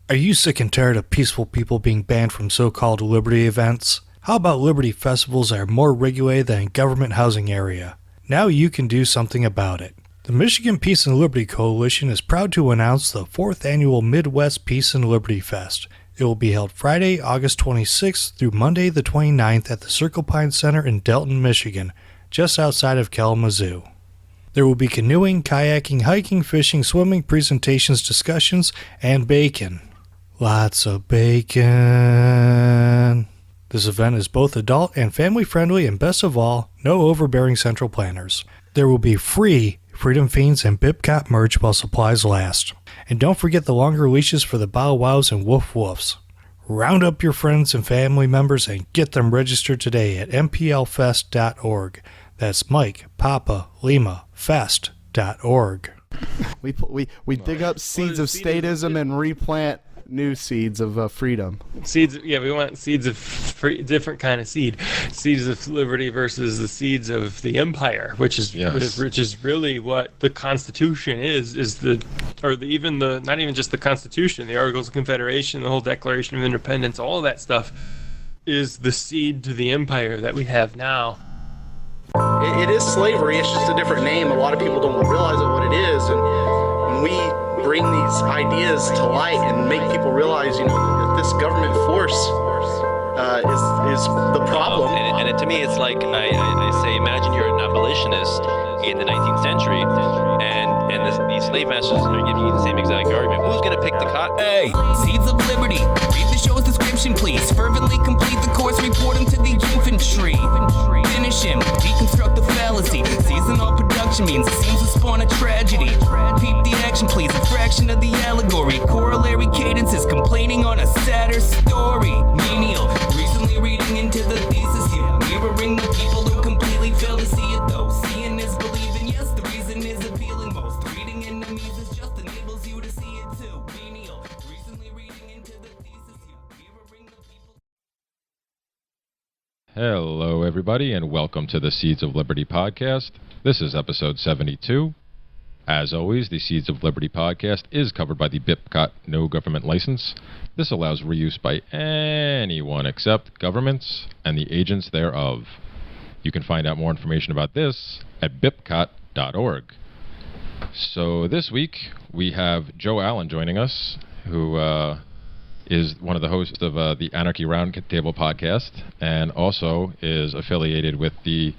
Are you sick and tired of peaceful people being banned from so-called liberty events? How about liberty festivals that are more regulated than a government housing area? Now you can do something about it. The Michigan Peace and Liberty Coalition is proud to announce the 4th annual Midwest Peace and Liberty Fest. It will be held Friday, August 26th through Monday the 29th at the Circle Pine Center in Delton, Michigan, just outside of Kalamazoo. There will be canoeing, kayaking, hiking, fishing, swimming, presentations, discussions, and bacon. Lots of bacon. This event is both adult and family friendly, and best of all, no overbearing central planners. There will be free Freedom Fiends and Bipcot merch while supplies last. And don't forget the longer leashes for the Bow Wows and Woof Woofs. Round up your friends and family members and get them registered today at mplfest.org. That's Mike, Papa, Lima, Fest.org. We dig up seeds of statism and replant new seeds of freedom. Seeds, yeah, we want seeds of different kind of seed. Seeds of liberty versus the seeds of the empire, which is really what the Constitution not even just the Constitution, the Articles of Confederation, the whole Declaration of Independence, all of that stuff is the seed to the empire that we have now. It is slavery, it's just a different name. A lot of people don't realize what it is, and when we bring these ideas to light and make people realize, that this government force is the problem. And to me, it's like I say, imagine you're an abolitionist in the 19th century, and these slave masters are giving you the same exact argument. Who's going to pick the cotton? Hey, Seeds of Liberty. Read the show's description, please. Fervently complete the course, report him to the infantry. Finish him, deconstruct the fallacy. Seasonal production means it seems to spawn a tragedy. Peep the action, please. A fraction of the allegory. Corollary cadences complaining on a sadder story. Menial, recently reading into the thesis here. Mirroring the people who completely fail to see it though. Seeing is believing, yes, the reason is appealing most. Reading enemies is just enables you to see it too. Menial, recently reading into the thesis here. Mirroring the people. Hello, everybody, and welcome to the Seeds of Liberty podcast. This is episode 72. As always, the Seeds of Liberty podcast is covered by the Bipcot No Government License. This allows reuse by anyone except governments and the agents thereof. You can find out more information about this at bipcot.org. So this week, we have Joe Allen joining us, who is one of the hosts of the Anarchy Roundtable podcast, and also is affiliated with the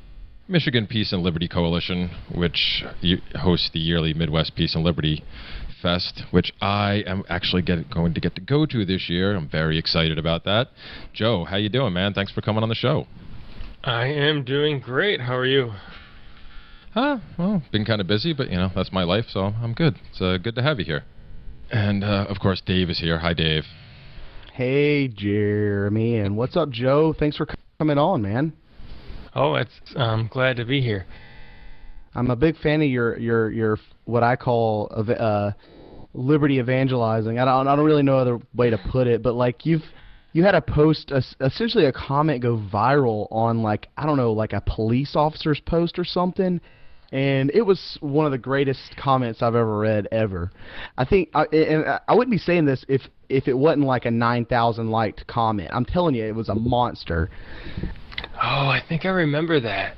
Michigan Peace and Liberty Coalition, which hosts the yearly Midwest Peace and Liberty Fest, which I am actually going to get to go to this year. I'm very excited about that. Joe, how you doing, man? Thanks for coming on the show. I am doing great. How are you? Well, been kind of busy, but, that's my life, so I'm good. It's good to have you here. And, of course, Dave is here. Hi, Dave. Hey, Jeremy, and what's up, Joe? Thanks for coming on, man. Oh, I'm glad to be here. I'm a big fan of your what I call liberty evangelizing. I don't really know other way to put it, but like you had a post, essentially a comment go viral on like a police officer's post or something, and it was one of the greatest comments I've ever read ever. I think, and I wouldn't be saying this if it wasn't like a 9,000 liked comment. I'm telling you, it was a monster. Oh, I think I remember that.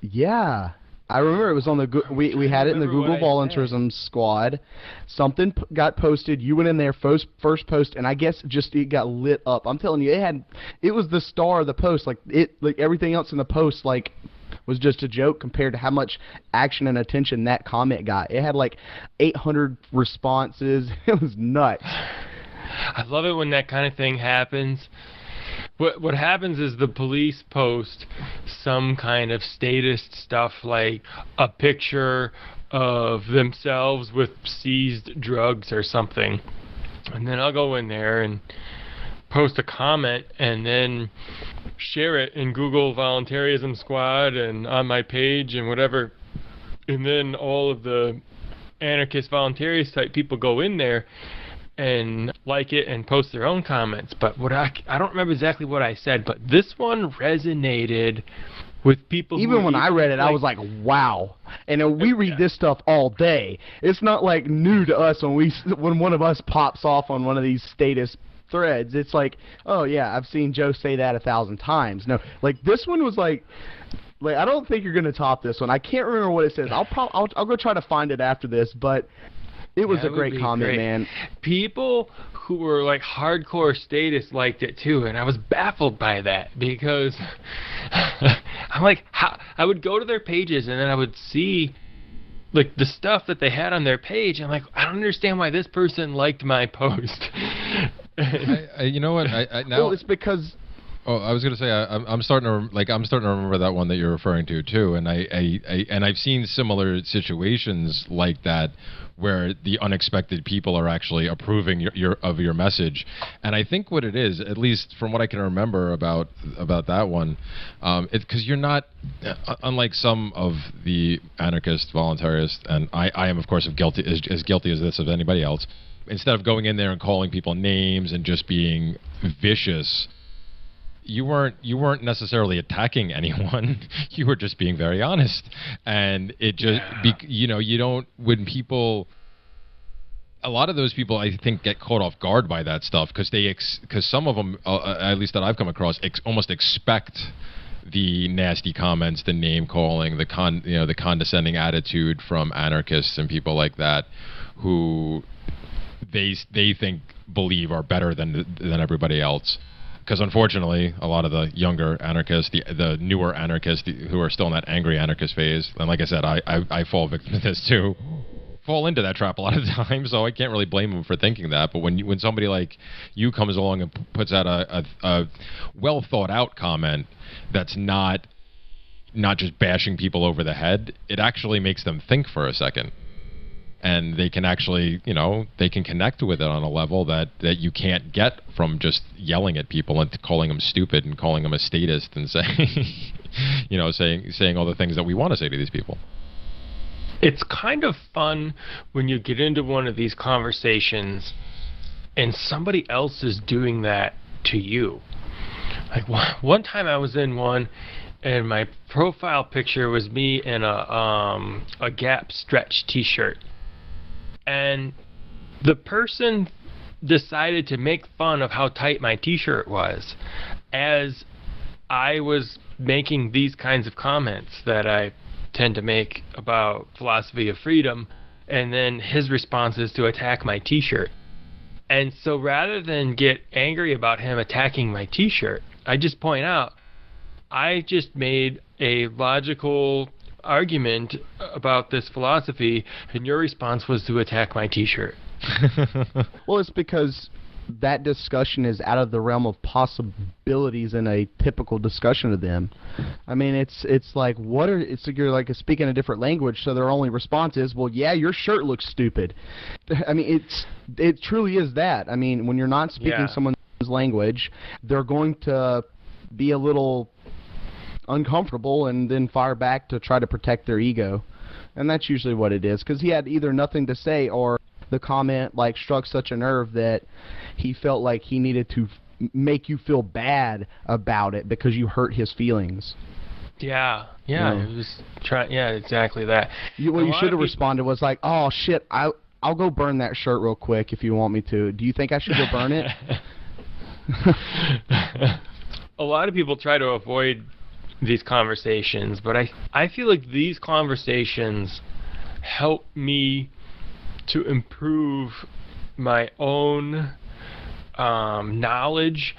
Yeah, I remember it was on the we had it in the Google Volunteerism squad. Something got posted. You went in there first post, and I guess it got lit up. I'm telling you, it was the star of the post. Like everything else in the post was just a joke compared to how much action and attention that comment got. It had like 800 responses. It was nuts. I love it when that kind of thing happens. What happens is the police post some kind of statist stuff, like a picture of themselves with seized drugs or something. And then I'll go in there and post a comment and then share it in Google Volunteerism Squad and on my page and whatever. And then all of the anarchist voluntarist type people go in there and like it and post their own comments. But I don't remember exactly what I said, but this one resonated with people. Even who when I read it, I was like, wow. And we read this stuff all day. It's not like new to us when one of us pops off on one of these statist threads. It's like, oh yeah, I've seen Joe say that 1,000 times. No, like this one was like I don't think you're gonna top this one. I can't remember what it says. I'll go try to find it after this, but it was a great comment, man. People who were like hardcore statists liked it too, and I was baffled by that because I'm like, how? I would go to their pages and then I would see like the stuff that they had on their page. I'm like, I don't understand why this person liked my post. You know what? Now. Well, it's because. Oh, I was gonna say I'm starting to remember that one that you're referring to too, and I've seen similar situations like that where the unexpected people are actually approving your message, and I think what it is, at least from what I can remember about that one, it's because you're not, unlike some of the anarchist voluntarists, and I am of course as guilty as this of anybody else. Instead of going in there and calling people names and just being vicious. You weren't necessarily attacking anyone. You were just being very honest, and it just you don't, when people, a lot of those people I think get caught off guard by that stuff because some of them at least that I've come across almost expect the nasty comments, the name calling, the condescending attitude from anarchists and people like that who they think believe are better than everybody else. Because unfortunately, a lot of the younger anarchists, the newer anarchists who are still in that angry anarchist phase, and like I said, I fall victim to this too, fall into that trap a lot of times, so I can't really blame them for thinking that. But when somebody like you comes along and puts out a well thought out comment that's not just bashing people over the head, it actually makes them think for a second. And they can actually, they can connect with it on a level that you can't get from just yelling at people and calling them stupid and calling them a statist and saying, saying all the things that we want to say to these people. It's kind of fun when you get into one of these conversations and somebody else is doing that to you. Like one time I was in one and my profile picture was me in a Gap stretch t-shirt. And the person decided to make fun of how tight my t-shirt was as I was making these kinds of comments that I tend to make about philosophy of freedom, and then his response is to attack my t-shirt. And so rather than get angry about him attacking my t-shirt, I just point out, I just made a logical argument about this philosophy, and your response was to attack my t-shirt. Well, it's because that discussion is out of the realm of possibilities in a typical discussion of them. I mean, it's like it's like you're like speaking a different language, so their only response is, well, yeah, your shirt looks stupid. I mean, it truly is that. I mean, when you're not speaking someone's language, they're going to be a little uncomfortable and then fire back to try to protect their ego. And that's usually what it is, because he had either nothing to say or the comment like struck such a nerve that he felt like he needed to make you feel bad about it because you hurt his feelings. Yeah. It was exactly that. What you should have responded was like, oh shit, I'll go burn that shirt real quick if you want me to. Do you think I should go burn it? A lot of people try to avoid these conversations, but I feel like these conversations help me to improve my own knowledge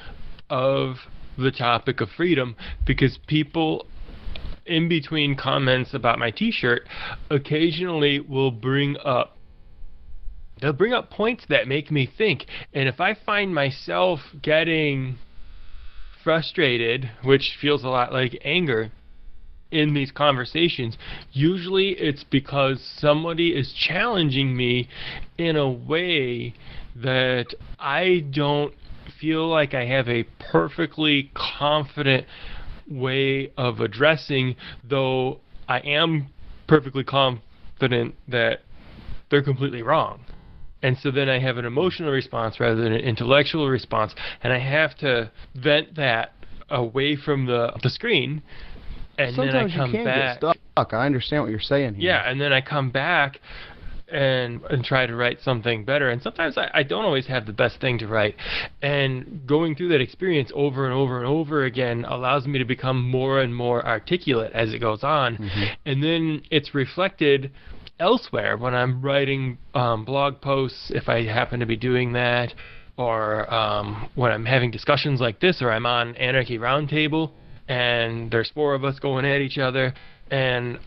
of the topic of freedom, because people in between comments about my t-shirt occasionally will bring up points that make me think, and if I find myself getting frustrated, which feels a lot like anger in these conversations, usually it's because somebody is challenging me in a way that I don't feel like I have a perfectly confident way of addressing, though I am perfectly confident that they're completely wrong. And so then I have an emotional response rather than an intellectual response, and I have to vent that away from the screen and Sometimes then I you come can back. get stuck. I understand what you're saying here. Yeah, and then I come back and try to write something better. And sometimes I don't always have the best thing to write. And going through that experience over and over and over again allows me to become more and more articulate as it goes on. Mm-hmm. And then it's reflected elsewhere when I'm writing blog posts, if I happen to be doing that, or when I'm having discussions like this, or I'm on Anarchy Roundtable and there's 4 of us going at each other, and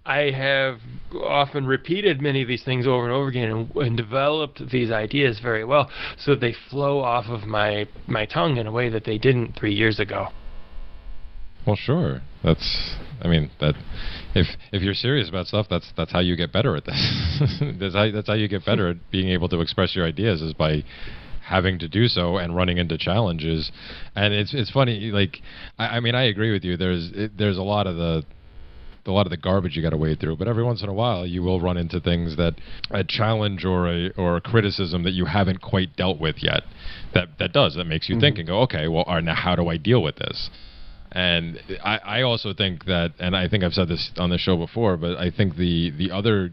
I have often repeated many of these things over and over again and developed these ideas very well so that they flow off of my tongue in a way that they didn't 3 years ago. Well, sure. That if you're serious about stuff, that's how you get better at this. that's how you get better at being able to express your ideas, is by having to do so and running into challenges. And it's funny, like I agree with you. There's a lot of the garbage you got to wade through, but every once in a while you will run into things that a challenge or a criticism that you haven't quite dealt with yet. That makes you think and go, okay, well, now how do I deal with this? And I also think that, and I think I've said this on the show before, but I think the other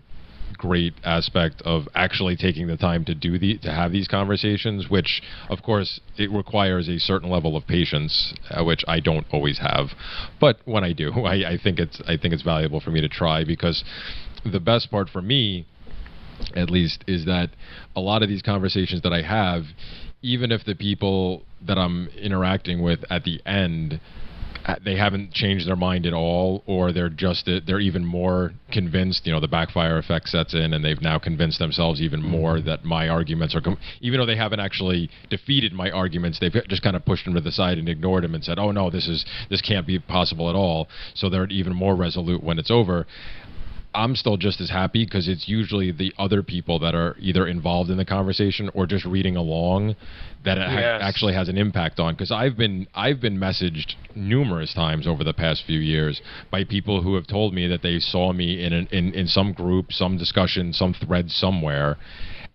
great aspect of actually taking the time to have these conversations, which of course it requires a certain level of patience, which I don't always have, but when I do, I think it's valuable for me to try, because the best part for me, at least, is that a lot of these conversations that I have, even if the people that I'm interacting with at the end, they haven't changed their mind at all, or they're even more convinced, the backfire effect sets in, and they've now convinced themselves even more that my arguments are, even though they haven't actually defeated my arguments, they've just kind of pushed them to the side and ignored them and said, oh no, this can't be possible at all. So they're even more resolute when it's over. I'm still just as happy, because it's usually the other people that are either involved in the conversation or just reading along that it actually has an impact on. Because I've been messaged numerous times over the past few years by people who have told me that they saw me in some group, some discussion, some thread somewhere,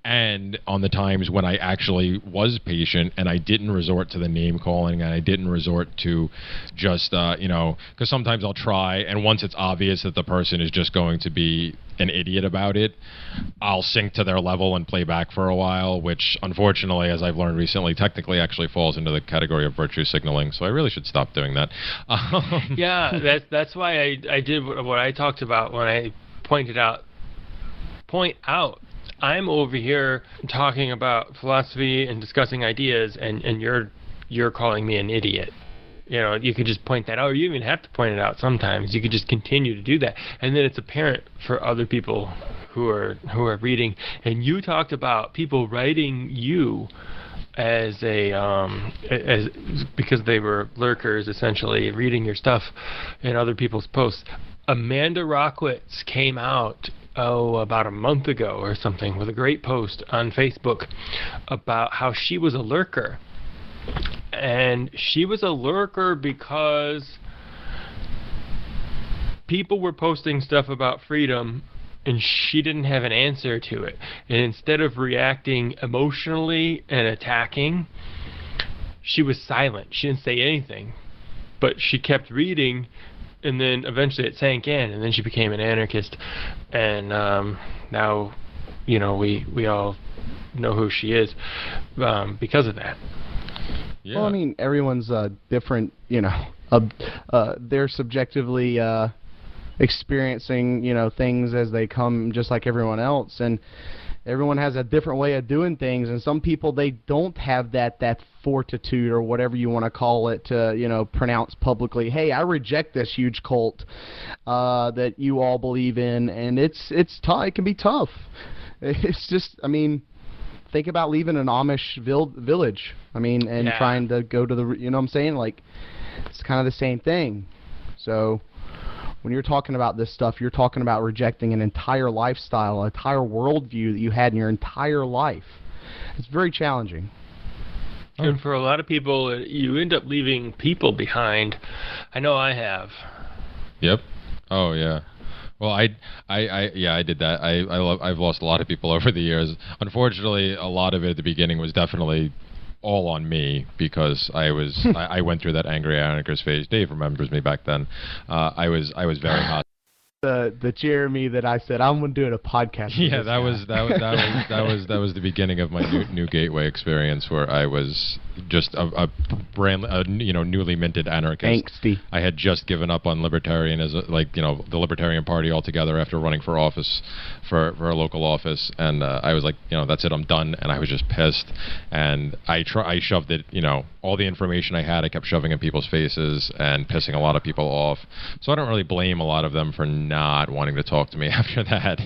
and on the times when I actually was patient and I didn't resort to the name calling, and I didn't resort to just, because sometimes I'll try, and once it's obvious that the person is just going to be an idiot about it, I'll sink to their level and play back for a while, which unfortunately, as I've learned recently, technically actually falls into the category of virtue signaling. So I really should stop doing that. Yeah, that's why I did what I talked about when I point out I'm over here talking about philosophy and discussing ideas, and you're calling me an idiot. You could just point that out, or you even have to point it out sometimes. You could just continue to do that, and then it's apparent for other people who are reading. And you talked about people writing you as because they were lurkers, essentially reading your stuff in other people's posts. Amanda Rockwitz came out about a month ago or something with a great post on Facebook about how she was a lurker. And she was a lurker because people were posting stuff about freedom and she didn't have an answer to it. And instead of reacting emotionally and attacking, she was silent. She didn't say anything, but she kept reading. And then eventually it sank in, and then she became an anarchist. And now, we all know who she is because of that. Yeah. Well, everyone's different, they're subjectively experiencing, things as they come, just like everyone else. And everyone has a different way of doing things. And some people, they don't have that fortitude, or whatever you want to call it, to pronounce publicly, hey, I reject this huge cult that you all believe in. And it's tough. It can be tough. It's just, think about leaving an Amish village, and trying to go to the, what I'm saying? Like, it's kind of the same thing. So when you're talking about this stuff, you're talking about rejecting an entire lifestyle, an entire worldview that you had in your entire life. It's very challenging. And for a lot of people, you end up leaving people behind. I know I have. Yep. Oh, yeah. Well, I did that. I've lost a lot of people over the years. Unfortunately, a lot of it at the beginning was definitely all on me because I was I went through that angry anarchist phase. Dave remembers me back then. I was very hot. The Jeremy that I said I'm doing a podcast. Yeah, that was the beginning of my new gateway experience, where I was just a newly minted anarchist. Angsty. I had just given up on libertarianism, the Libertarian Party altogether, after running for office, for a local office, and I was like, that's it, I'm done, and I was just pissed, and I shoved it, all the information I had, I kept shoving in people's faces and pissing a lot of people off. So I don't really blame a lot of them for not wanting to talk to me after that.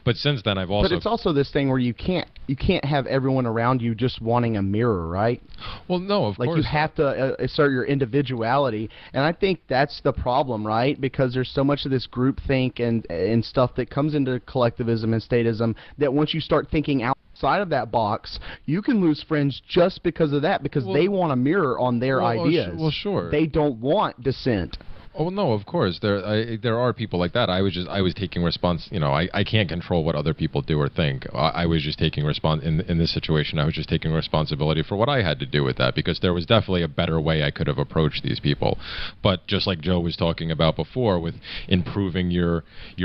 But since then, I've also. But it's also this thing where you can't have everyone around you just wanting a mirror, right? Well, no, of course. Like you have to assert your individuality, and I think that's the problem, right? Because there's so much of this groupthink and stuff that comes into collectivism and statism that once you start thinking outside of that box, you can lose friends just because of that, because they want a mirror on their ideas. Well, sure. They don't want dissent. Oh no, of course there are people like that. I was taking response. I can't control what other people do or think. I was just taking in this situation. I was just taking responsibility for what I had to do with that, because there was definitely a better way I could have approached these people. But just like Joe was talking about before, with improving your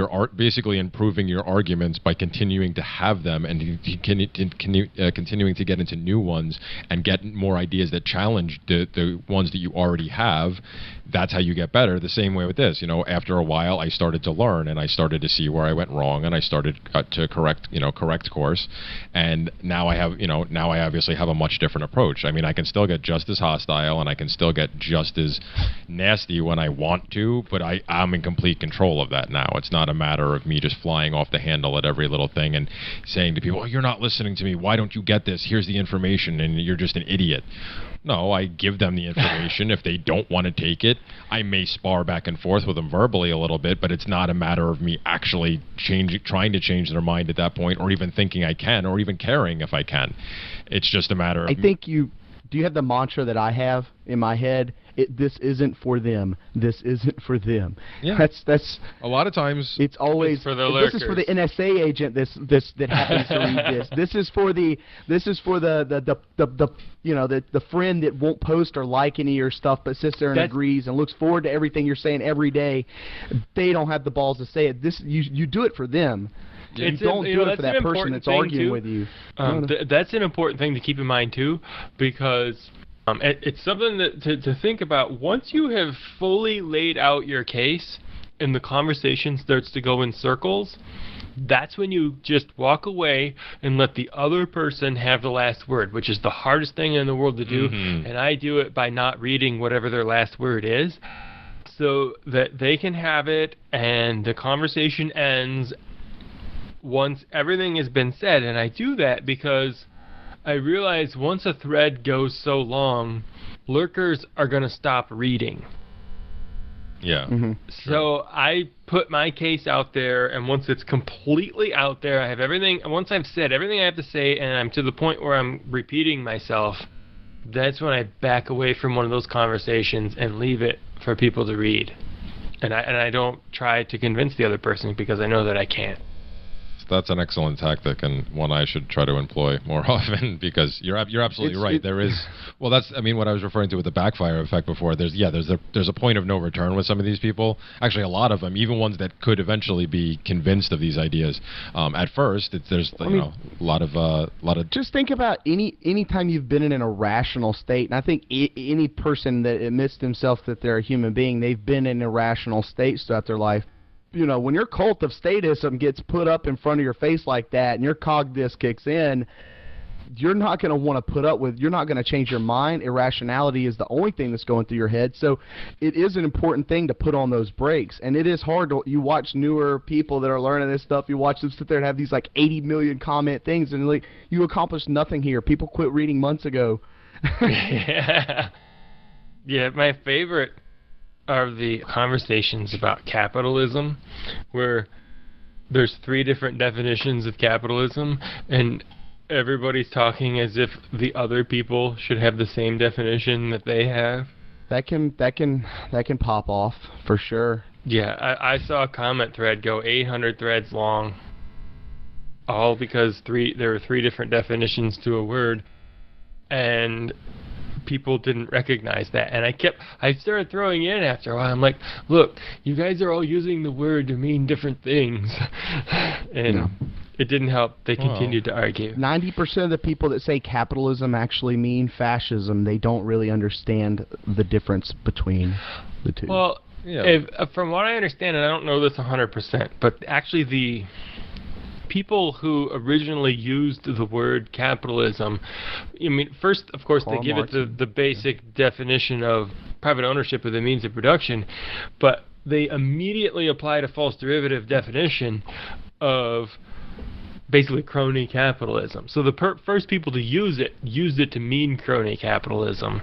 art, basically improving your arguments by continuing to have them and continuing to get into new ones and get more ideas that challenge the ones that you already have. That's how you get better. The same way with this, after a while I started to learn and I started to see where I went wrong, and I started to correct course, and now I obviously have a much different approach. I mean, I can still get just as hostile and I can still get just as nasty when I want to, but I'm in complete control of that now. It's not a matter of me just flying off the handle at every little thing and saying to people, "Oh, you're not listening to me. Why don't you get this? Here's the information, and you're just an idiot." No, I give them the information. If they don't want to take it, I may spar back and forth with them verbally a little bit, but it's not a matter of me actually trying to change their mind at that point, or even thinking I can, or even caring if I can. It's just a matter of... Do you have the mantra that I have in my head? This isn't for them. This isn't for them. Yeah. That's a lot of times. It's always it's for the lurkers. This is for the NSA agent. That happens to read this. This is for the friend that won't post or like any of your stuff, but sits there and agrees and looks forward to everything you're saying every day. They don't have the balls to say it. You do it for them. You don't do it for that person that's arguing with you. That's an important thing to keep in mind too, because it's something to think about. Once you have fully laid out your case and the conversation starts to go in circles, that's when you just walk away and let the other person have the last word, which is the hardest thing in the world to do. Mm-hmm. And I do it by not reading whatever their last word is, so that they can have it and the conversation ends once everything has been said. And I do that because I realize once a thread goes so long, lurkers are going to stop reading. Yeah. Mm-hmm. So I put my case out there, and once it's completely out there, I have everything. Once I've said everything I have to say, and I'm to the point where I'm repeating myself, that's when I back away from one of those conversations and leave it for people to read. And I don't try to convince the other person, because I know that I can't. That's an excellent tactic, and one I should try to employ more often, because you're absolutely right. There is, well, that's, I mean, what I was referring to with the backfire effect before. There's a point of no return with some of these people. Actually, a lot of them, even ones that could eventually be convinced of these ideas. At first, there's a lot of. Just think about any time you've been in an irrational state, and I think any person that admits themselves that they're a human being, they've been in irrational states throughout their life. When your cult of statism gets put up in front of your face like that, and your cog disc kicks in, you're not going to want to put up with. You're not going to change your mind. Irrationality is the only thing that's going through your head. So it is an important thing to put on those brakes. And it is hard to. You watch newer people that are learning this stuff. You watch them sit there and have these like 80 million comment things, and like, you accomplished nothing here. People quit reading months ago. Yeah. My favorite are the conversations about capitalism, where there's 3 different definitions of capitalism, and everybody's talking as if the other people should have the same definition that they have. That can pop off for sure. Yeah, I saw a comment thread go 800 threads long, all because there were 3 different definitions to a word. and people didn't recognize that. And I started throwing in after a while. I'm like, look, you guys are all using the word to mean different things. And it didn't help. They continued to argue. 90% of the people that say capitalism actually mean fascism. They don't really understand the difference between the two. Well, from what I understand, and I don't know this 100%, but actually the people who originally used the word capitalism, I mean, first, of course, they give it the basic definition of private ownership of the means of production, but they immediately applied a false derivative definition of basically crony capitalism. So the first people to use it used it to mean crony capitalism,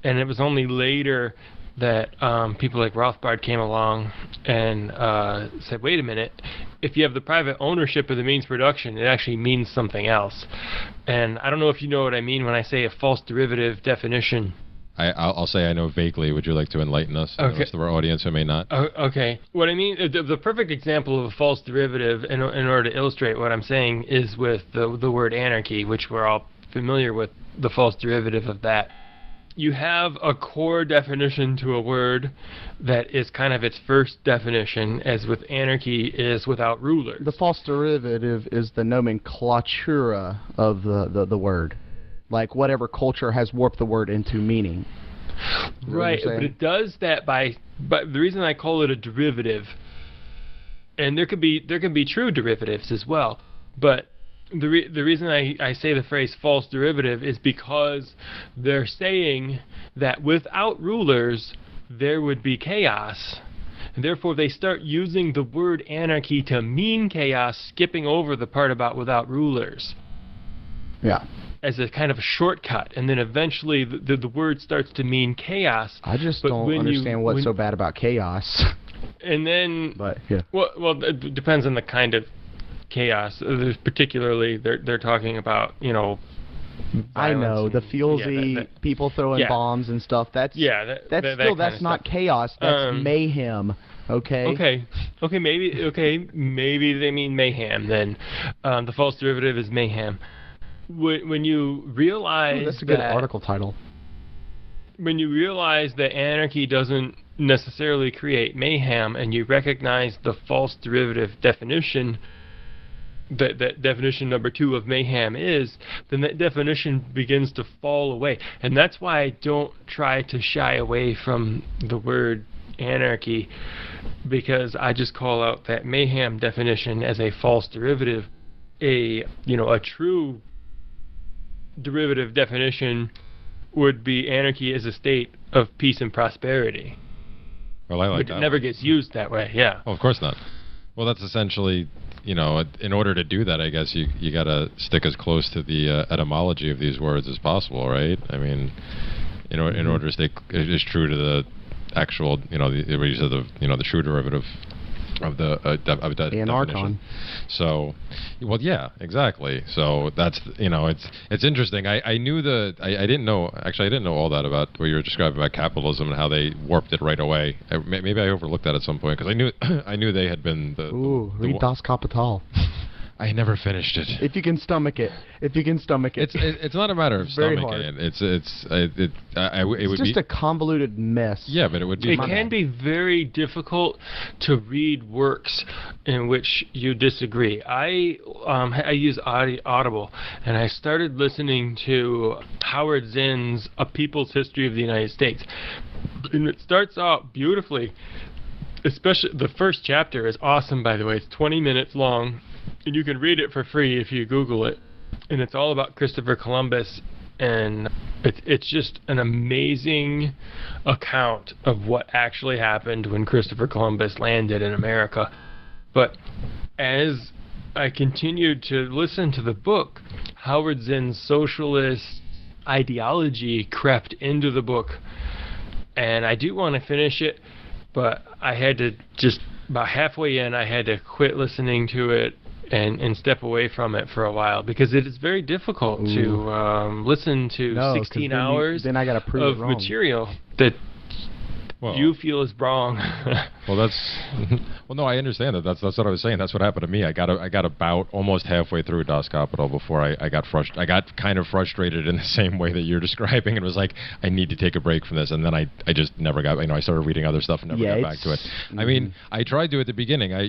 and it was only later that people like Rothbard came along and said, wait a minute, if you have the private ownership of the means of production, it actually means something else. And I don't know if you know what I mean when I say a false derivative definition. I'll say I know vaguely. Would you like to enlighten us? Okay. The rest of our audience who may not. Okay. What I mean, the perfect example of a false derivative, in order to illustrate what I'm saying, is with the word anarchy, which we're all familiar with, the false derivative of that. You have a core definition to a word that is kind of its first definition, as with anarchy is without rulers. The false derivative is the nomenclatura of the word. Like whatever culture has warped the word into meaning. Right, but it does that but the reason I call it a derivative, and there could be true derivatives as well, but the reason I say the phrase false derivative is because they're saying that without rulers there would be chaos, and therefore they start using the word anarchy to mean chaos, skipping over the part about without rulers. Yeah. As a kind of a shortcut, and then eventually the word starts to mean chaos. I just don't understand what's so bad about chaos. And then, but yeah. Well, it depends on the kind of chaos. There's particularly, they're talking about, violence. I know the feelsy people throwing bombs and stuff. That's not chaos. That's mayhem. Okay. Maybe they mean mayhem. Then the false derivative is mayhem. When you realize that's a good article title. When you realize that anarchy doesn't necessarily create mayhem, and you recognize the false derivative definition, that definition number 2 of mayhem is, then that definition begins to fall away. And that's why I don't try to shy away from the word anarchy, because I just call out that mayhem definition as a false derivative. A true derivative definition would be anarchy as a state of peace and prosperity. Well, I like that. But it never gets used that way, yeah. Well, of course not. Well, that's essentially, in order to do that, I guess you got to stick as close to the etymology of these words as possible, right? I mean, in order to stay as true to the actual, the true derivative of the definition. So, well, yeah, exactly. So that's it's interesting. I knew I didn't know all that about what you were describing about capitalism and how they warped it right away. Maybe I overlooked that at some point because I knew they had been read Das Kapital. I never finished it. If you can stomach it. It's not a matter of stomaching it. It would be just a convoluted mess. Yeah, but it would be. It can be very difficult to read works in which you disagree. I use Audible, and I started listening to Howard Zinn's A People's History of the United States, and it starts out beautifully. Especially the first chapter is awesome, by the way. It's 20 minutes long. And you can read it for free if you Google it. And it's all about Christopher Columbus. And it's just an amazing account of what actually happened when Christopher Columbus landed in America. But as I continued to listen to the book, Howard Zinn's socialist ideology crept into the book. And I do want to finish it, but I had to just, about halfway in, I had to quit listening to it and step away from it for a while, because it is very difficult to listen to 16 hours then I gotta prove of it wrong. Material that you feel is wrong. Well, no, I understand that. That's what I was saying. That's what happened to me. I got about almost halfway through Das Kapital before I got frustrated. I got kind of frustrated in the same way that you're describing, and was like, I need to take a break from this. And then I just never got. I started reading other stuff and never got back to it. I mean, I tried to at the beginning. I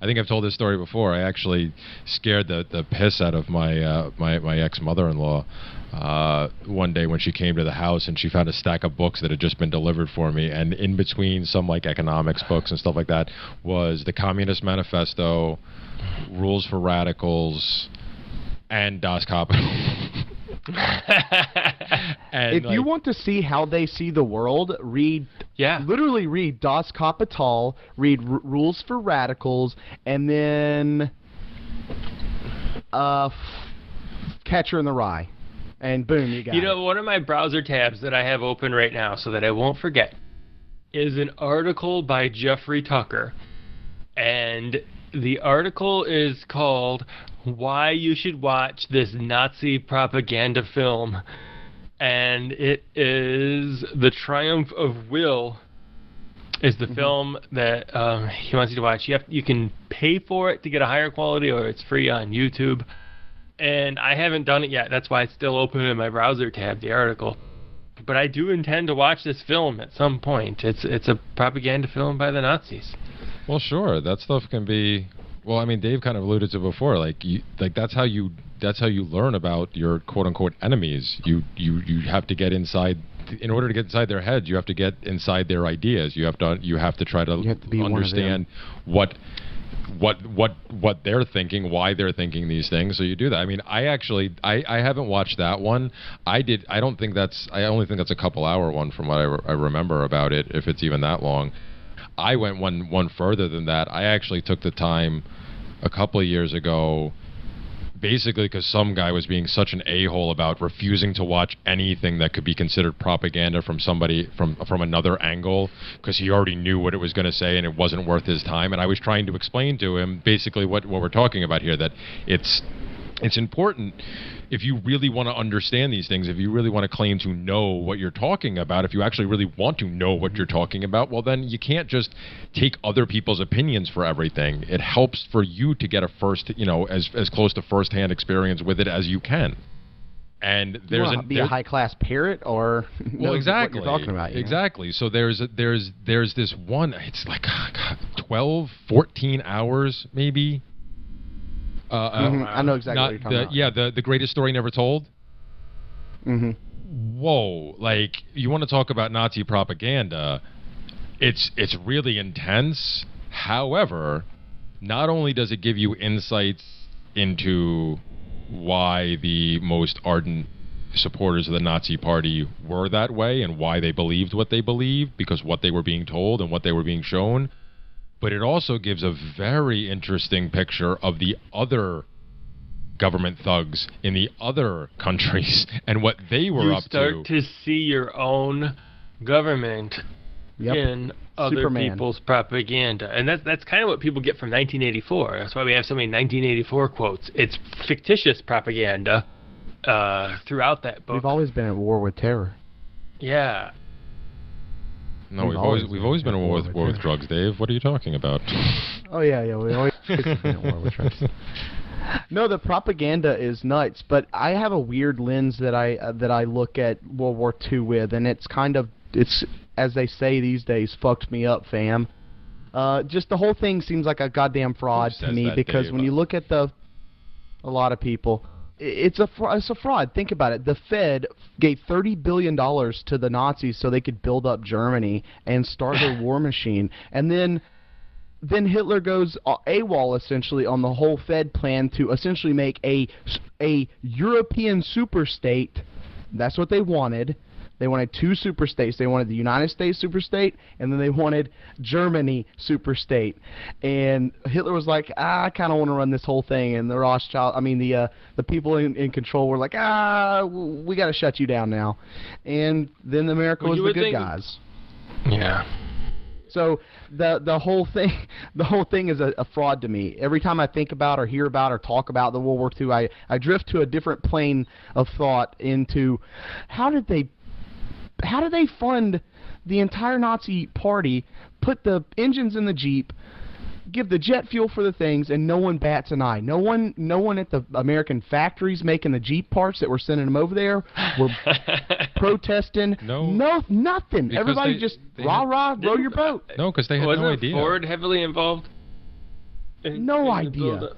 think I've told this story before. I actually scared the piss out of my my ex-mother-in-law. One day when she came to the house and she found a stack of books that had just been delivered for me, and in between some like economics books and stuff like that was the Communist Manifesto, Rules for Radicals, and Das Kapital. And if you want to see how they see the world, literally read Das Kapital, read Rules for Radicals, and then Catcher in the Rye. And boom, you got it. One of my browser tabs that I have open right now so that I won't forget is an article by Jeffrey Tucker. And the article is called Why You Should Watch This Nazi Propaganda Film. And it is The Triumph of Will is the film that he wants you to watch. You can pay for it to get a higher quality, or it's free on YouTube. And I haven't done it yet. That's why it's still open in my browser tab, the article. But I do intend to watch this film at some point. It's a propaganda film by the Nazis. Well, sure. That stuff can be. Well, I mean, Dave kind of alluded to before. That's how you learn about your quote unquote enemies. You have to get inside. In order to get inside their heads, you have to get inside their ideas. You have to try to understand what they're thinking, why they're thinking these things. So you do that. I mean, I haven't watched that one. I only think that's a couple hour one from what I remember about it, if it's even that long. I went one further than that. I actually took the time a couple of years ago, basically because some guy was being such an a-hole about refusing to watch anything that could be considered propaganda from somebody from another angle, because he already knew what it was going to say and it wasn't worth his time. And I was trying to explain to him basically what we're talking about here, that it's important, if you really want to understand these things, if you really want to claim to know what you're talking about, if you actually really want to know what you're talking about, well, then you can't just take other people's opinions for everything. It helps for you to get as close to first-hand experience with it as you can. And there's be a high-class parrot, or well, exactly what you're talking about. Exactly. So there's this one. It's like 12, 14 hours maybe. I know exactly what you're talking about. Yeah, the greatest story never told. Whoa! Like, you want to talk about Nazi propaganda? It's really intense. However, not only does it give you insights into why the most ardent supporters of the Nazi Party were that way and why they believed what they believed, because what they were being told and what they were being shown, but it also gives a very interesting picture of the other government thugs in the other countries and what they were up to. You start to see your own government in other people's propaganda. And that's kind of what people get from 1984. That's why we have so many 1984 quotes. It's fictitious propaganda throughout that book. We've always been at war with terror. Yeah. No, we've always been at war with drugs, Dave. What are you talking about? Oh yeah, we always been at war with drugs. No, the propaganda is nuts, but I have a weird lens that I look at World War II with, and it's as they say these days, fucked me up, fam. Just the whole thing seems like a goddamn fraud to me, because Dave? When you look at a lot of people, it's a fraud. Think about it. The Fed gave $30 billion to the Nazis so they could build up Germany and start their war machine. And then Hitler goes AWOL essentially on the whole Fed plan to essentially make a European superstate. That's what they wanted. They wanted two superstates. They wanted the United States superstate, and then they wanted Germany superstate. And Hitler was like, I kind of want to run this whole thing. And the people in control were like, we got to shut you down now. And then America was the good guys. Yeah. So the whole thing is a fraud to me. Every time I think about or hear about or talk about the World War II, I drift to a different plane of thought into how did they fund the entire Nazi party put the engines in the Jeep, give the jet fuel for the things, and no one bats an eye. No one at the American factories making the Jeep parts that were sending them over there were protesting. Nothing. Because Everybody they just had- row your boat. No, because they had Wasn't no idea. Ford heavily involved? No the idea. build-up?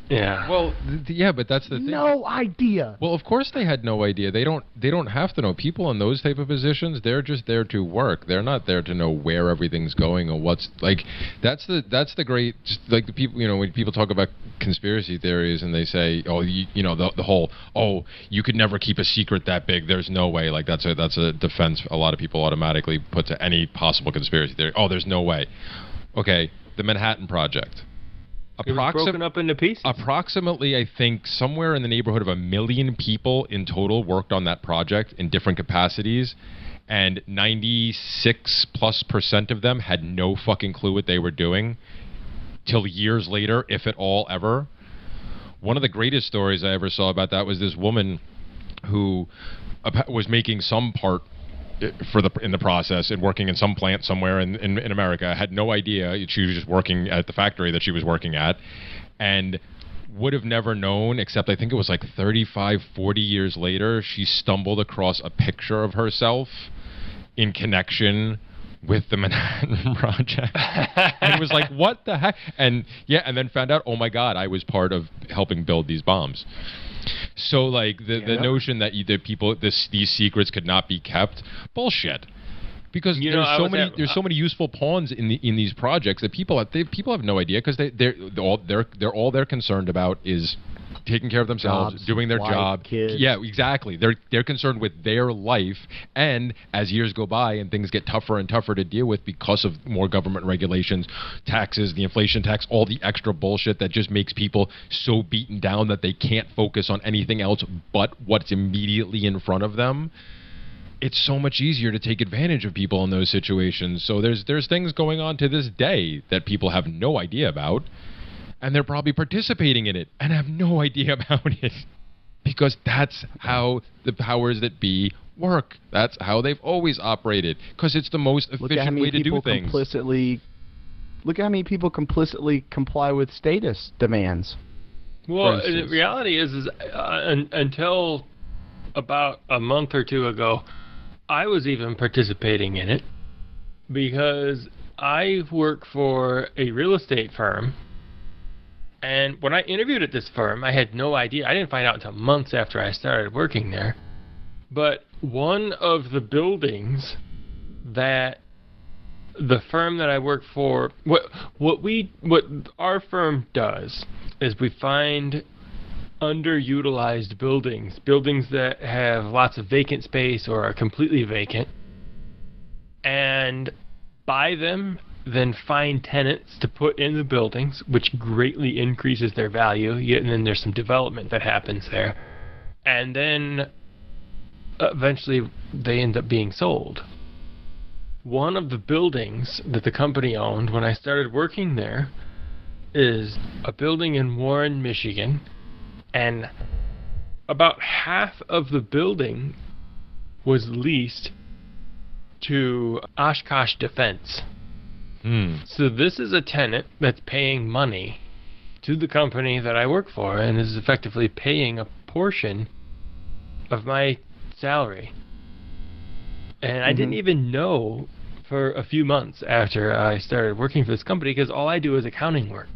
Yeah. Well, yeah, but that's the thing. No idea. Well, of course they had no idea. They don't have to know. People in those type of positions, they're just there to work. They're not there to know where everything's going or what's like. That's the great, like, the people, when people talk about conspiracy theories and they say, oh, the whole, oh, you could never keep a secret that big. There's no way. Like, that's a defense a lot of people automatically put to any possible conspiracy theory. Oh, there's no way. Okay, the Manhattan Project. It was broken up into pieces. Approximately, I think, somewhere in the neighborhood of 1 million people in total worked on that project in different capacities, and 96+% of them had no fucking clue what they were doing till years later, if at all ever. One of the greatest stories I ever saw about that was this woman who was making some part in the process and working in some plant somewhere in America. Had no idea. She was just working at the factory that she was working at, and would have never known, except I think it was like 35, 40 years later, she stumbled across a picture of herself in connection with the Manhattan Project. And it was like, what the heck? And then found out, oh my God, I was part of helping build these bombs. So, like, the notion that these secrets could not be kept, bullshit. Because there's so many useful pawns in these projects that people have no idea, because all they're concerned about is taking care of themselves, jobs, doing their wife, job. kids. Yeah, exactly. They're concerned with their life, and as years go by and things get tougher and tougher to deal with because of more government regulations, taxes, the inflation tax, all the extra bullshit that just makes people so beaten down that they can't focus on anything else but what's immediately in front of them. It's so much easier to take advantage of people in those situations. So there's things going on to this day that people have no idea about, and they're probably participating in it and have no idea about it, because that's how the powers that be work. That's how they've always operated, because it's the most efficient way to do things. Look at how many people complicitly comply with status demands. Well, the reality is until about a month or two ago, I was even participating in it, because I work for a real estate firm. And when I interviewed at this firm, I had no idea. I didn't find out until months after I started working there. But one of the buildings that the firm that I work for, what our firm does is we find underutilized buildings that have lots of vacant space or are completely vacant, and buy them, then find tenants to put in the buildings, which greatly increases their value. And then there's some development that happens there, and then eventually they end up being sold. One of the buildings that the company owned when I started working there is a building in Warren, Michigan, and about half of the building was leased to Oshkosh Defense. So this is a tenant that's paying money to the company that I work for, and is effectively paying a portion of my salary. And I didn't even know for a few months after I started working for this company, because all I do is accounting work.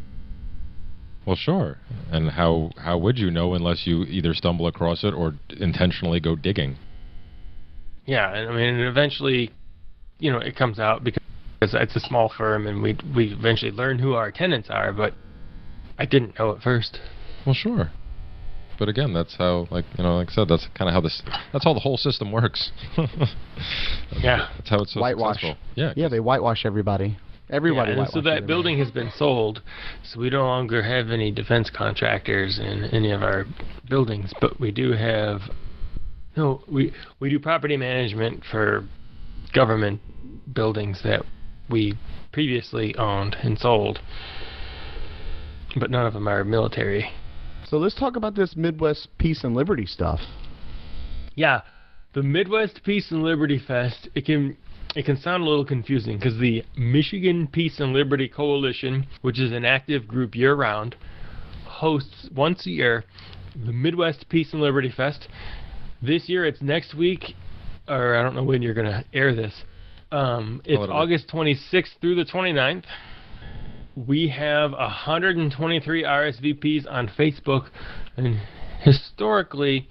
Well, sure. And how would you know unless you either stumble across it or intentionally go digging? Yeah, and I mean, eventually, it comes out because it's a small firm, and we eventually learn who our tenants are, but I didn't know at first. Well, sure. But again, that's how, like I said, that's kind of how that's how the whole system works. Yeah. That's how it's so Whitewash. successful. Yeah. Yeah, they whitewash everybody. Everybody whitewash so that everybody. building has been sold, so we no longer have any defense contractors in any of our buildings, but we do have, we do property management for government buildings that we previously owned and sold, but none of them are military. So let's talk about this Midwest Peace and Liberty stuff. Yeah, the Midwest Peace and Liberty Fest, it can it can sound a little confusing because the Michigan Peace and Liberty Coalition, which is an active group year-round, hosts once a year the Midwest Peace and Liberty Fest. This year it's next week, or I don't know when you're going to air this. It's August 26th through the 29th. We have 123 RSVPs on Facebook, and historically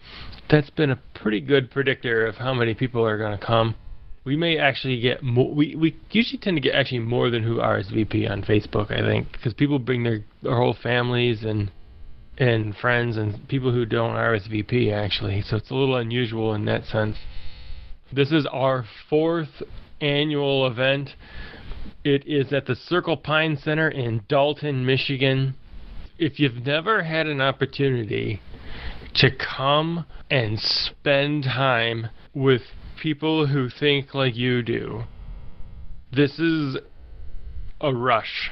that's been a pretty good predictor of how many people are going to come. We may actually get more. We usually tend to get actually more than who RSVP on Facebook, I think, because people bring their whole families and friends and people who don't RSVP, actually. So it's a little unusual in that sense. This is our 4th annual event. It is at the Circle Pine Center in Dalton, Michigan. If you've never had an opportunity to come and spend time with people who think like you do, this is a rush.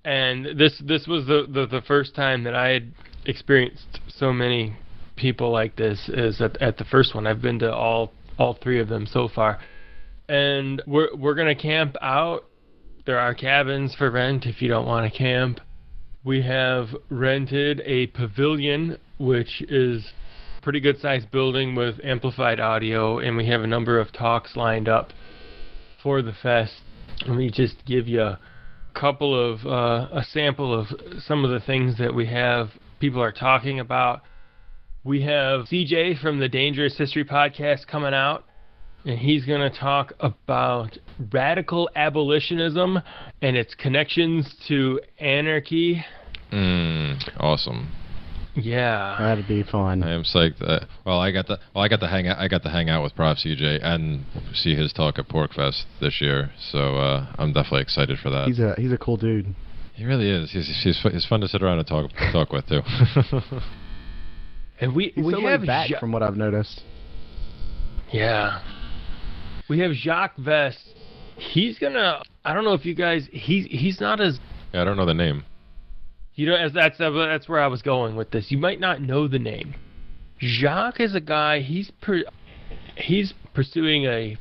And this was the first time that I had experienced so many people like this is at the first one. I've been to all 3 of them so far. And we're gonna camp out. There are cabins for rent if you don't want to camp. We have rented a pavilion, which is a pretty good sized building with amplified audio, and we have a number of talks lined up for the fest. Let me just give you a couple of a sample of some of the things that we have people are talking about. We have CJ from the Dangerous History podcast coming out, and he's going to talk about radical abolitionism and its connections to anarchy. Awesome. Yeah, that'd be fun. I am psyched. I got to hang out with Prof. CJ and see his talk at Porkfest this year. So I'm definitely excited for that. He's a cool dude. He really is. He's fun to sit around and talk with too. And he's so laid back from what I've noticed. Yeah. We have Jacques Vest. He's gonna. I don't know if you guys. He's not as. Yeah, I don't know the name. You know, that's where I was going with this. You might not know the name. Jacques is a guy. He's pursuing a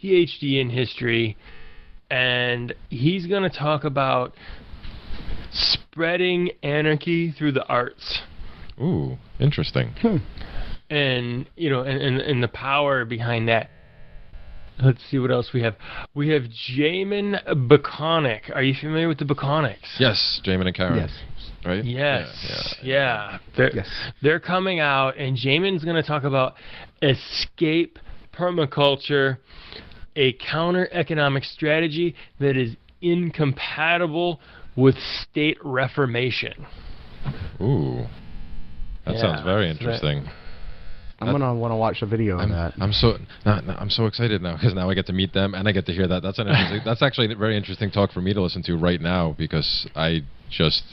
PhD in history, and he's gonna talk about spreading anarchy through the arts. Ooh, interesting. And and the power behind that. Let's see what else we have. We have Jamin Baconic. Are you familiar with the Baconics? Yes, Jamin and Karen. Yes. Right? Yes. Yeah. They're coming out, and Jamin's going to talk about escape permaculture, a counter-economic strategy that is incompatible with state reformation. Ooh. That sounds very interesting. I'm gonna want to watch a video on that. I'm so excited now because now I get to meet them and I get to hear that. That's actually a very interesting talk for me to listen to right now because I just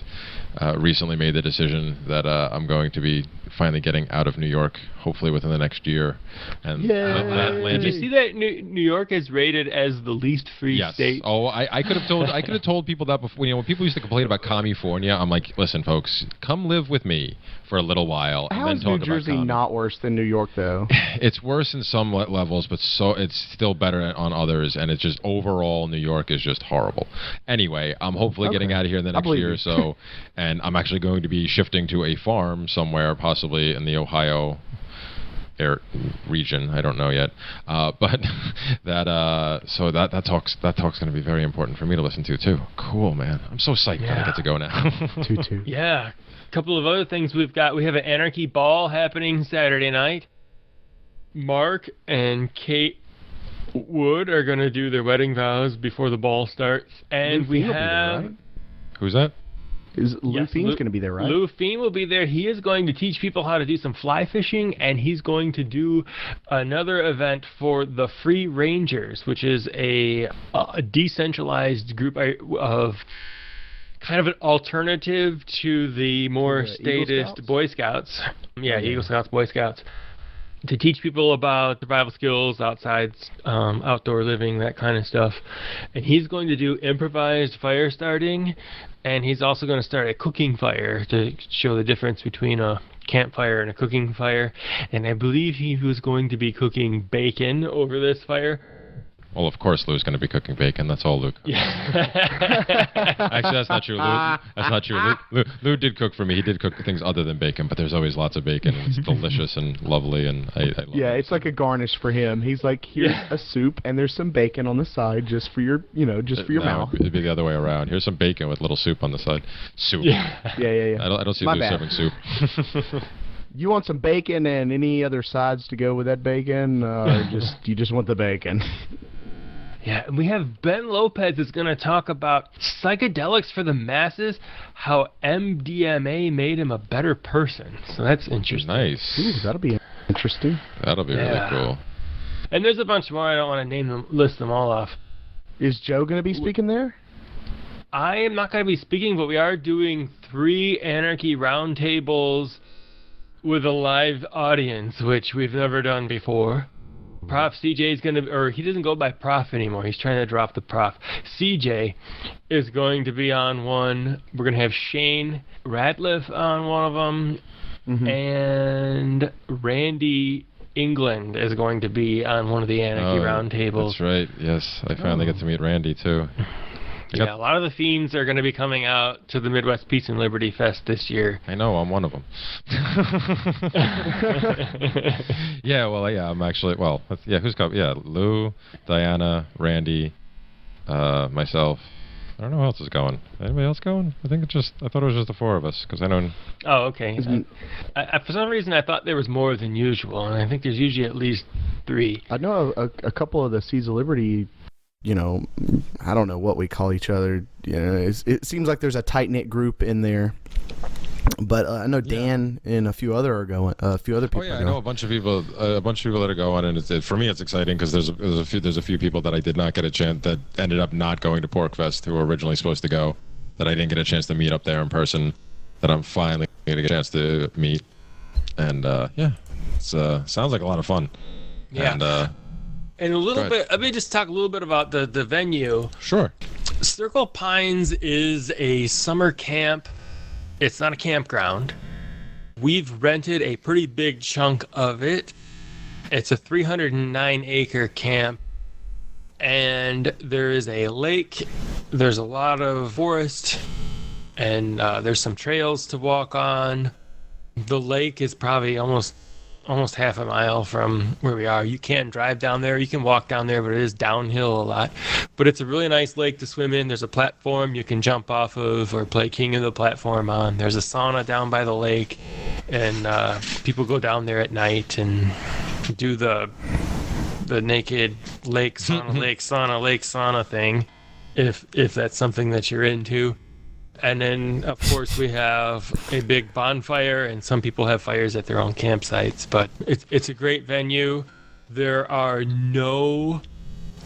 recently made the decision that I'm going to be finally getting out of New York, hopefully within the next year. And did you see that New York is rated as the least free state? Oh, I could have told people that before. When people used to complain about California, I'm like, listen, folks, come live with me for a little while. How and is then New talk Jersey about not worse than New York, though? It's worse in some levels, but it's still better on others. And it's just overall, New York is just horrible. Anyway, I'm hopefully getting out of here in the next year or so, and I'm actually going to be shifting to a farm somewhere, possibly in the Ohio region. I don't know yet, but that talk's going to be very important for me to listen to too. Cool, man. I'm so psyched that I get to go now. Toot. Yeah. A couple of other things we've got. We have an anarchy ball happening Saturday night. Mark and Kate Wood are going to do their wedding vows before the ball starts, and we have. Who's that? Lou Fiend's going to be there, right? Lou Fiend will be there. He is going to teach people how to do some fly fishing, and he's going to do another event for the Free Rangers, which is a decentralized group of kind of an alternative to the more statist Boy Scouts. Yeah, Eagle Scouts, Boy Scouts. To teach people about survival skills, outdoor living, that kind of stuff. And he's going to do improvised fire starting, and he's also going to start a cooking fire to show the difference between a campfire and a cooking fire. And I believe he was going to be cooking bacon over this fire. Well, of course Lou's going to be cooking bacon. That's all Lou cooks. Yeah. Actually, that's not true. That's not true. Lou did cook for me. He did cook things other than bacon, but there's always lots of bacon. And it's delicious and lovely, and I love it. Yeah, it's like a garnish for him. He's like, here's a soup, and there's some bacon on the side just for your, just for your mouth. It'd be the other way around. Here's some bacon with little soup on the side. Soup. Yeah. Yeah. I don't see My Lou bad. serving soup. You want some bacon and any other sides to go with that bacon, or you just want the bacon? Yeah, and we have Ben Lopez is going to talk about psychedelics for the masses, how MDMA made him a better person. So that's interesting. Nice. Ooh, that'll be interesting. That'll be really cool. And there's a bunch more. I don't want to list them all off. Is Joe going to be speaking there? I am not going to be speaking, but we are doing 3 Anarchy Roundtables with a live audience, which we've never done before. Prof. CJ is going to, or he doesn't go by Prof anymore. He's trying to drop the Prof. CJ is going to be on one. We're going to have Shane Radcliffe on one of them, and Randy England is going to be on one of the Anarchy Roundtables. That's right. Yes, I finally get to meet Randy too. Yeah, a lot of the themes are going to be coming out to the Midwest Peace and Liberty Fest this year. I know, I'm one of them. I'm actually, who's coming? Yeah, Lou, Diana, Randy, myself. I don't know who else is going. Anybody else going? I thought it was just the 4 of us, because I don't... Oh, okay. For some reason, I thought there was more than usual, and I think there's usually at least 3. I know a couple of the Seeds of Liberty, I don't know what we call each other. It seems like there's a tight-knit group in there. But I know Dan and a few other people. Oh yeah, I know a bunch of people that are going, and for me it's exciting because there's a few people that I did not get a chance, that ended up not going to Porkfest, who were originally supposed to go, that I didn't get a chance to meet up there in person, that I'm finally going to get a chance to meet, and it sounds like a lot of fun. Yeah. And a little bit, let me just talk a little bit about the venue. Sure. Circle Pines is a summer camp. It's not a campground. We've rented a pretty big chunk of it. It's a 309-acre camp. And there is a lake. There's a lot of forest. And there's some trails to walk on. The lake is probably almost half a mile from where we are. You can't drive down there. You can walk down there, but it is downhill a lot. But it's a really nice lake to swim in. There's a platform you can jump off of or play king of the platform on. There's a sauna down by the lake, and people go down there at night and do the naked lake sauna thing, if that's something that you're into. And then, of course, we have a big bonfire, and some people have fires at their own campsites. But it's a great venue. There are no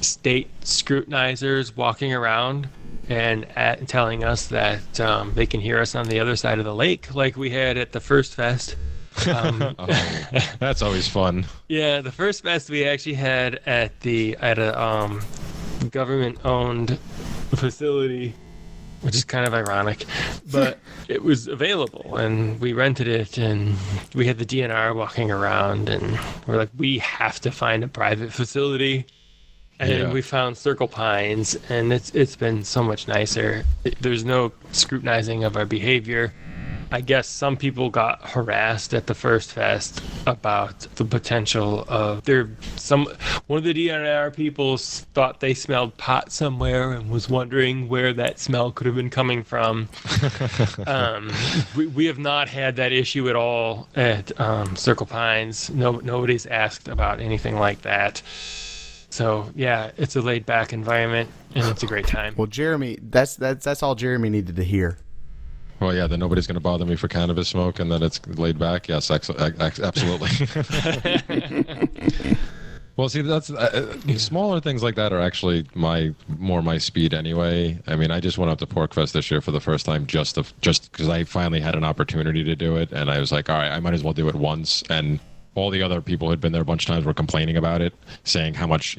state scrutinizers walking around and telling us that they can hear us on the other side of the lake, like we had at the first fest. That's always fun. Yeah, the first fest we actually had at a government-owned facility, which is kind of ironic, but it was available, and we rented it, and we had the DNR walking around, and we're like, we have to find a private facility, and we found Circle Pines, and it's been so much nicer. There's no scrutinizing of our behavior. I guess some people got harassed at the first fest about the potential of one of the DNR people thought they smelled pot somewhere and was wondering where that smell could have been coming from. We have not had that issue at all at Circle Pines. Nobody's asked about anything like that. So yeah, it's a laid back environment and it's a great time. Well, Jeremy, that's all Jeremy needed to hear. Well, yeah, then nobody's going to bother me for cannabis smoke, and then it's laid back. Yes, absolutely. Well, see, that's smaller things like that are actually my speed anyway. I mean, I just went up to Porkfest this year for the first time just because I finally had an opportunity to do it, and I was like, all right, I might as well do it once. And all the other people who had been there a bunch of times were complaining about it, saying how much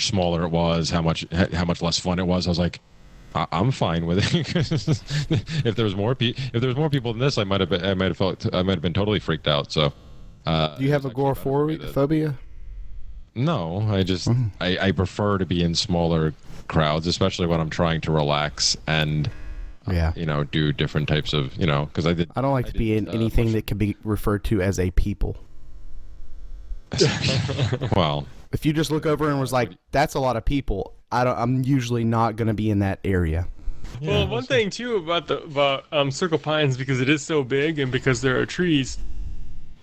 smaller it was, how much less fun it was. I was like, I'm fine with it. If there was more people than this, I might have been totally freaked out. So, do you have agoraphobia? No, I prefer to be in smaller crowds, especially when I'm trying to relax and do different types of because I don't like to be in anything that can be referred to as a people. Well, if you just look over and was like, that's a lot of people, I'm usually not going to be in that area. Well, one thing too about Circle Pines, because it is so big and because there are trees,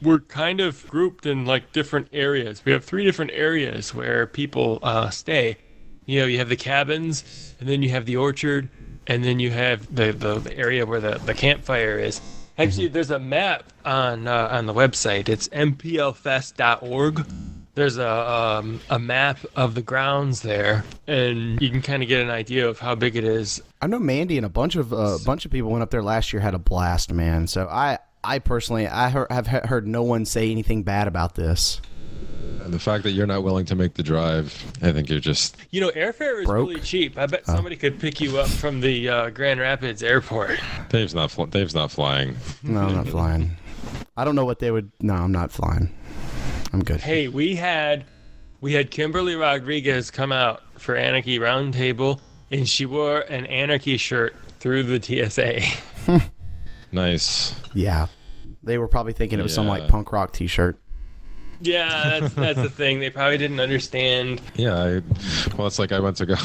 we're kind of grouped in like different areas. We have 3 different areas where people stay. You have the cabins, and then you have the orchard, and then you have the area where the campfire is. Actually, there's a map on the website. It's mplfest.org. There's a map of the grounds there, and you can kind of get an idea of how big it is. I know Mandy and a bunch of people went up there last year, had a blast, man. So I personally have heard no one say anything bad about this. And the fact that you're not willing to make the drive, I think you're just airfare is broke. Really cheap. I bet somebody could pick you up from the Grand Rapids airport. Dave's not flying. No, I'm not flying. I don't know what they would. No, I'm not flying. I'm good. Hey, we had Kimberly Rodriguez come out for Anarchy Roundtable, and she wore an Anarchy shirt through the TSA. Nice. Yeah, they were probably thinking it was some like punk rock T-shirt. Yeah, that's the thing. They probably didn't understand. Yeah, it's like I went to go.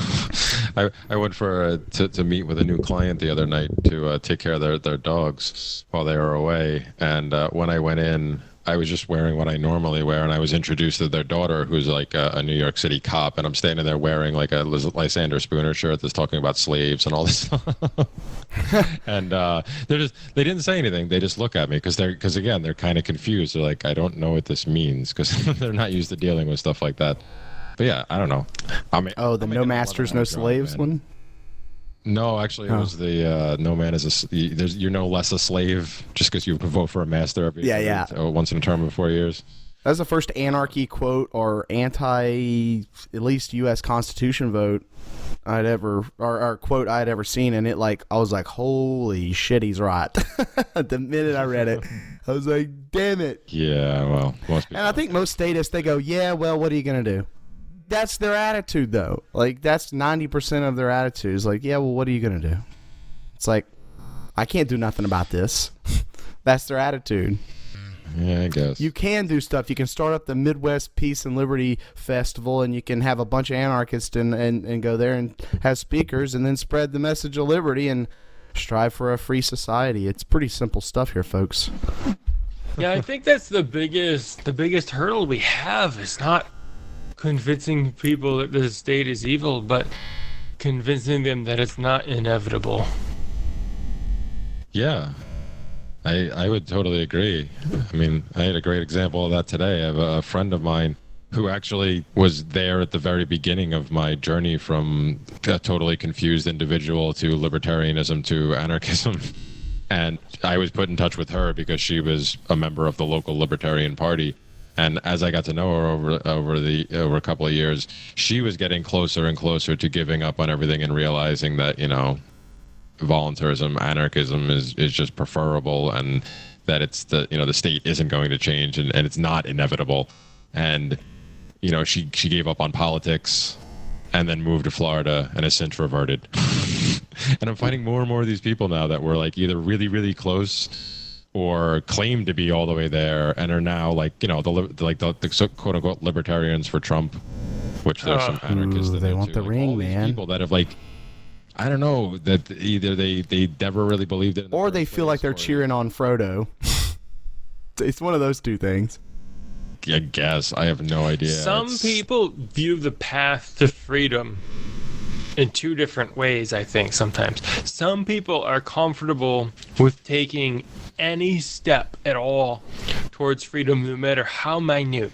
I went to meet with a new client the other night to take care of their dogs while they were away, and when I went in, I was just wearing what I normally wear, and I was introduced to their daughter, who's like a New York City cop, and I'm standing there wearing like a Lysander Spooner shirt that's talking about slaves and all this stuff. And they didn't say anything. They just look at me because again, they're kind of confused. They're like, I don't know what this means, because they're not used to dealing with stuff like that. But yeah, I don't know. The no masters, no slaves one? No, actually, it was the no man is you're no less a slave just because you can vote for a master once in a term of 4 years. That's the first anarchy quote or anti, at least U.S. Constitution vote or quote I had ever seen, and I was like, holy shit, he's right. The minute I read it, I was like, damn it. Yeah, well, and I think most statists, they go, yeah, well, what are you gonna do? That's their attitude, though. Like, that's 90% of their attitude. Is like, yeah, well, what are you going to do? It's like, I can't do nothing about this. That's their attitude. Yeah, I guess. You can do stuff. You can start up the Midwest Peace and Liberty Festival, and you can have a bunch of anarchists and go there and have speakers and then spread the message of liberty and strive for a free society. It's pretty simple stuff here, folks. Yeah, I think that's the biggest hurdle we have is not convincing people that the state is evil, but convincing them that it's not inevitable. Yeah, I would totally agree. I mean, I had a great example of that today. I have a friend of mine who actually was there at the very beginning of my journey from a totally confused individual to libertarianism to anarchism. And I was put in touch with her because she was a member of the local Libertarian Party. And as I got to know her over a couple of years, she was getting closer and closer to giving up on everything and realizing that, voluntarism, anarchism is just preferable, and that it's the state isn't going to change and it's not inevitable. And, she gave up on politics and then moved to Florida and has since reverted. And I'm finding more and more of these people now that were like either really, really close or claim to be all the way there and are now the quote unquote libertarians for Trump, which there's some anarchists that they want the ring, all man. These people that have I don't know, that either they never really believed it, or they feel like they're cheering on Frodo. It's one of those two things. I guess I have no idea. Some people view the path to freedom in 2 different ways, I think, sometimes. Some people are comfortable with taking any step at all towards freedom, no matter how minute.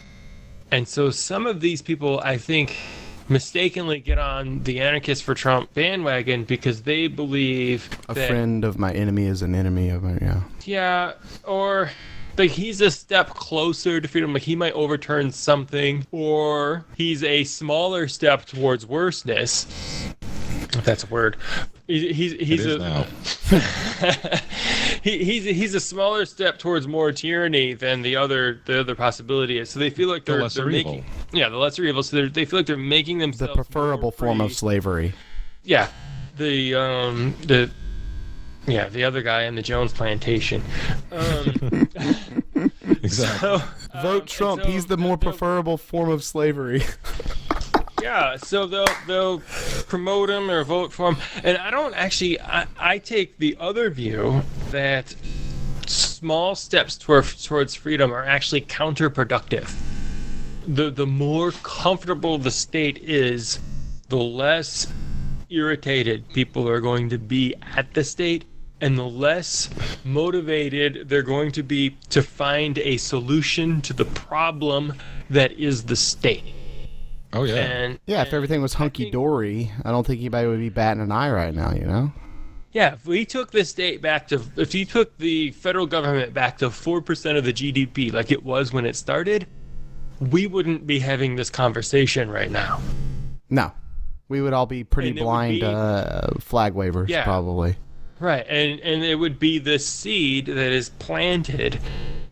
And so some of these people, I think, mistakenly get on the Anarchists for Trump bandwagon because they believe a friend of my enemy is an enemy of my, yeah. Yeah, or like he's a step closer to freedom, like he might overturn something, or he's a smaller step towards worseness. If that's a word. He's a smaller step towards more tyranny than the other possibility is. So they feel like they're making Yeah, the lesser evil. So they feel like they're making The themselves preferable more form of free. slavery. Yeah, the other guy on the Jones plantation. Exactly. So, Vote Trump. so He's the more they'll- preferable form of slavery. Yeah, so they'll promote him or vote for him, and I don't actually. I take the other view that small steps towards freedom are actually counterproductive. The more comfortable the state is, the less irritated people are going to be at the state, and the less motivated they're going to be to find a solution to the problem that is the state. Oh yeah. And Yeah, if everything was hunky-dory, I don't think anybody would be batting an eye right now, you know? yeah, if we took the state back to, if you took the federal government back to 4% of the GDP like it was when it started, we wouldn't be having this conversation right now. No. We would all be pretty And it would blind be- flag wavers, Yeah. probably. Right, and it would be the seed that is planted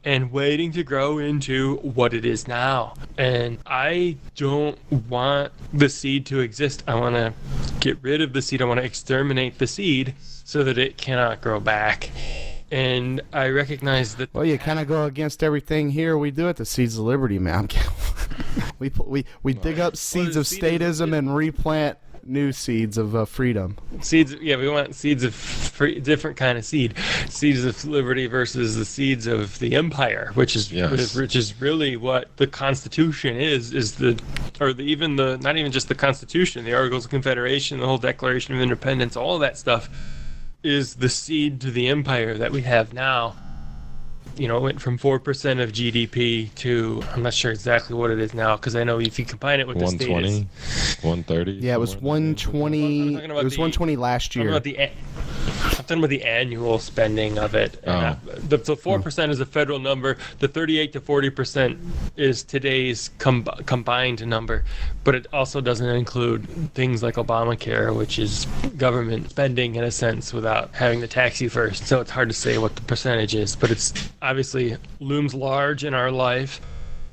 and waiting to grow into what it is now. And I don't want the seed to exist. I want to get rid of the seed. I want to exterminate the seed so that it cannot grow back. And I recognize that. Well, you kind of go against everything here we do at the Seeds of Liberty, man. we dig up seeds of seed is- statism and replant new seeds of freedom. Seeds, yeah, we want seeds of different kind of seed. Seeds of liberty versus the seeds of the empire, which is Yes. which is really what the Constitution is not even just the Constitution, the Articles of Confederation, the whole Declaration of Independence, all of that stuff is the seed to the empire that we have now. You know, it went from 4% of GDP to, I'm not sure exactly what it is now, because I know if you combine it with the 120, status. 130. Yeah, it was somewhere in there. 120. I'm It talking about was the- 120 last I'm year. talking about the annual spending of it. And the 4% is a federal number. The 38 to 40% is today's combined number, but it also doesn't include things like Obamacare, which is government spending in a sense without having to tax you first. So it's hard to say what the percentage is, but it's obviously looms large in our life.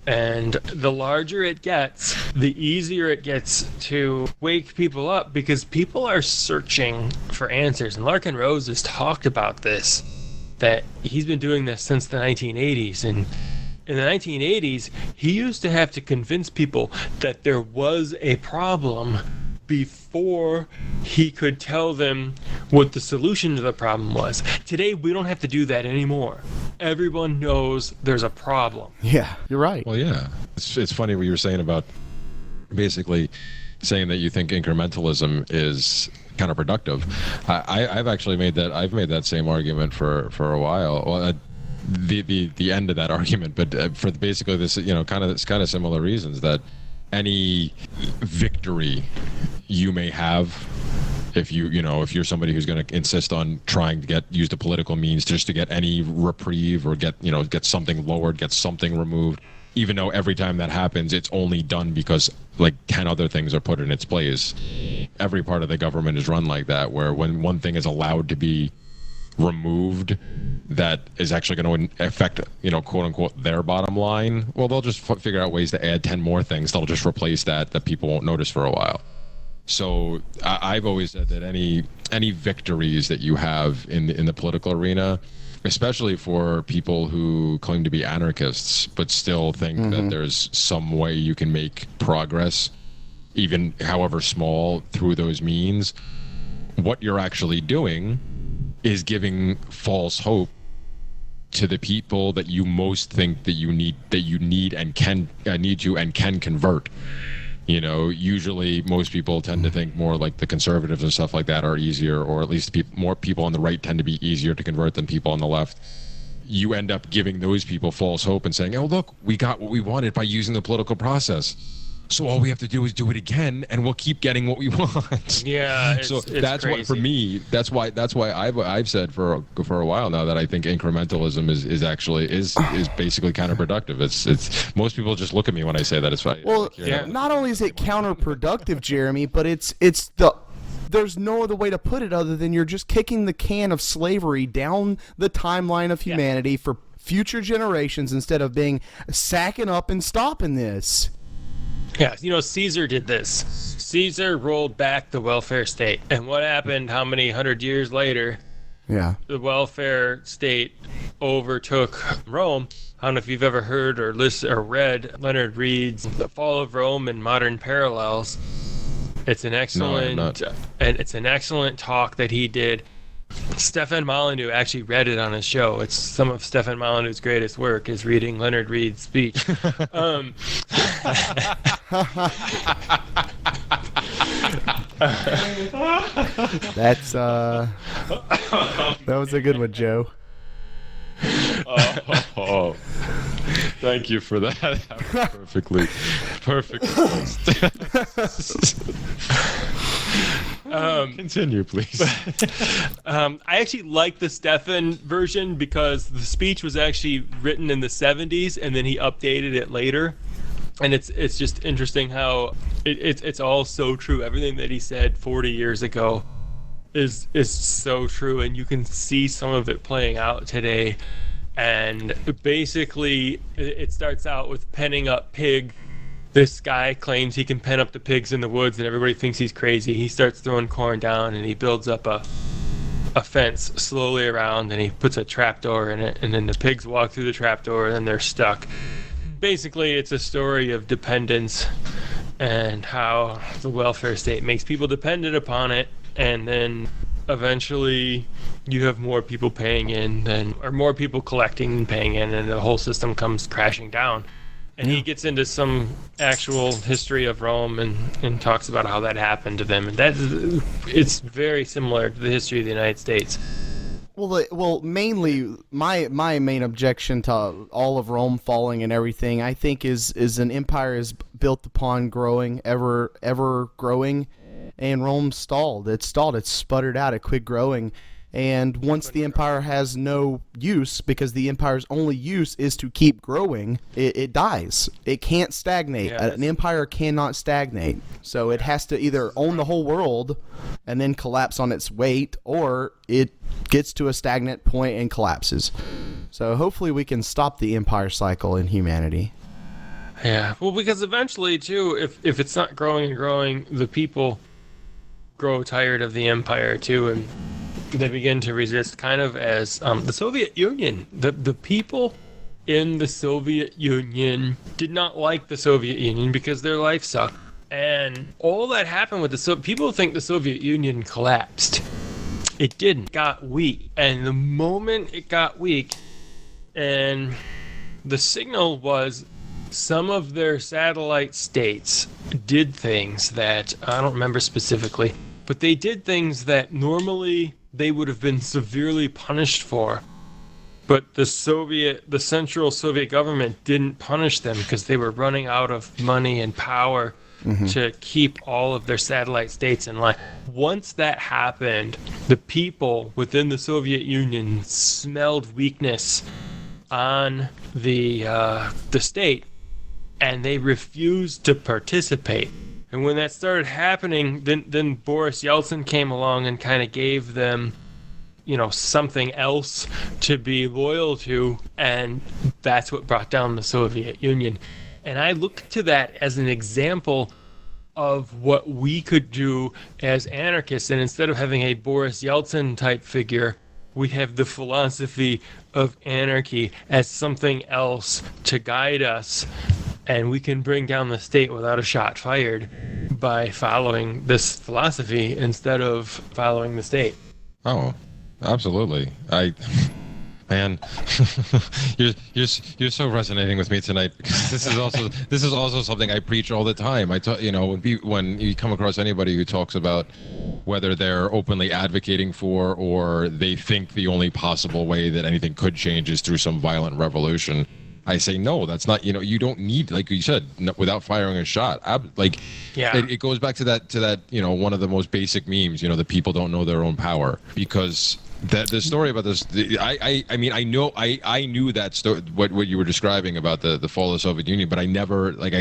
And the larger it gets, the easier it gets to wake people up, because people are searching for answers. And Larkin Rose has talked about this, that he's been doing this since the 1980s. And in the 1980s, he used to have to convince people that there was a problem before he could tell them what the solution to the problem was. Today, we don't have to do that anymore. Everyone knows there's a problem. Yeah, you're right. Well, yeah. It's funny what you were saying about basically saying that you think incrementalism is counterproductive. I've actually made that same argument for a while. Well, the end of that argument, but for basically this, kind of similar reasons, that any victory you may have, if you're somebody who's going to insist on trying to use the political means just to get any reprieve or get something lowered, get something removed, even though every time that happens, it's only done because like 10 other things are put in its place. Every part of the government is run like that, where when one thing is allowed to be removed that is actually going to affect, quote unquote, their bottom line, well, they'll just figure out ways to add 10 more things. They'll just replace that people won't notice for a while. So I've always said that any victories that you have in the political arena, especially for people who claim to be anarchists but still think that there's some way you can make progress, even however small, through those means, what you're actually doing is giving false hope to the people that you most think that you need and can convert. Usually most people tend to think more like the conservatives and stuff like that are easier, or at least more people on the right tend to be easier to convert than people on the left. You end up giving those people false hope and saying, oh, look, we got what we wanted by using the political process. So all we have to do is do it again, and we'll keep getting what we want. Yeah, it's that's crazy. what, for me, that's why I've said for a while now that I think incrementalism is basically counterproductive. It's most people just look at me when I say that. It's fine. Well, Yeah. not only is it counterproductive, Jeremy, but there's no other way to put it other than you're just kicking the can of slavery down the timeline of humanity for future generations instead of being sacking up and stopping this. Yeah, Caesar did this. Caesar rolled back the welfare state. And what happened how many 100 years later? Yeah. The welfare state overtook Rome. I don't know if you've ever heard or listened or read Leonard Reed's The Fall of Rome and Modern Parallels. It's an excellent talk that he did. Stefan Molyneux actually read it on his show. It's some of Stefan Molyneux's greatest work is reading Leonard Reed's speech. That's that was a good one, Joe. Oh, thank you for that. That was perfectly. Continue, please. I actually like the Stefan version because the speech was actually written in the 70s and then he updated it later. And it's just interesting how it's all so true. Everything that he said 40 years ago is so true, and you can see some of it playing out today. And basically, it starts out with penning up pig. This guy claims he can pen up the pigs in the woods, and everybody thinks he's crazy. He starts throwing corn down, and he builds up a fence slowly around, and he puts a trapdoor in it, and then the pigs walk through the trapdoor, and then they're stuck. Basically, it's a story of dependence and how the welfare state makes people dependent upon it, and then eventually you have more people paying in or more people collecting and paying in, and the whole system comes crashing down. And he gets into some actual history of Rome and talks about how that happened to them. And it's very similar to the history of the United States. Well, mainly my main objection to all of Rome falling and everything, I think, is an empire is built upon growing, ever growing, and Rome stalled. It sputtered out. It quit growing. And once the empire has no use, because the empire's only use is to keep growing, it dies. It can't stagnate. Yes. An empire cannot stagnate. So it has to either own the whole world and then collapse on its weight, or it gets to a stagnant point and collapses. So hopefully we can stop the empire cycle in humanity. Yeah, well, because eventually, too, if it's not growing and growing, the people grow tired of the empire, too, and they begin to resist, kind of as the Soviet Union. The people in the Soviet Union did not like the Soviet Union because their life sucked. And all that happened with people think the Soviet Union collapsed. It didn't. It got weak. And the moment it got weak, and the signal was some of their satellite states did things that, I don't remember specifically, but they did things that normally they would have been severely punished for. But the Central Soviet government didn't punish them because they were running out of money and power to keep all of their satellite states in line. Once that happened, the people within the Soviet Union smelled weakness on the state, and they refused to participate. And when that started happening, then Boris Yeltsin came along and kind of gave them, something else to be loyal to, and that's what brought down the Soviet Union. And I look to that as an example of what we could do as anarchists. And instead of having a Boris Yeltsin type figure, we have the philosophy of anarchy as something else to guide us. And we can bring down the state without a shot fired by following this philosophy instead of following the state. Oh, absolutely. Man, you're so resonating with me tonight, because this is also something I preach all the time. When you come across anybody who talks about whether they're openly advocating for or they think the only possible way that anything could change is through some violent revolution, I say no. That's not. You don't need, like you said, without firing a shot. It goes back to that. One of the most basic memes. The people don't know their own power, because the story about this. I knew that story. What you were describing about the fall of the Soviet Union, but I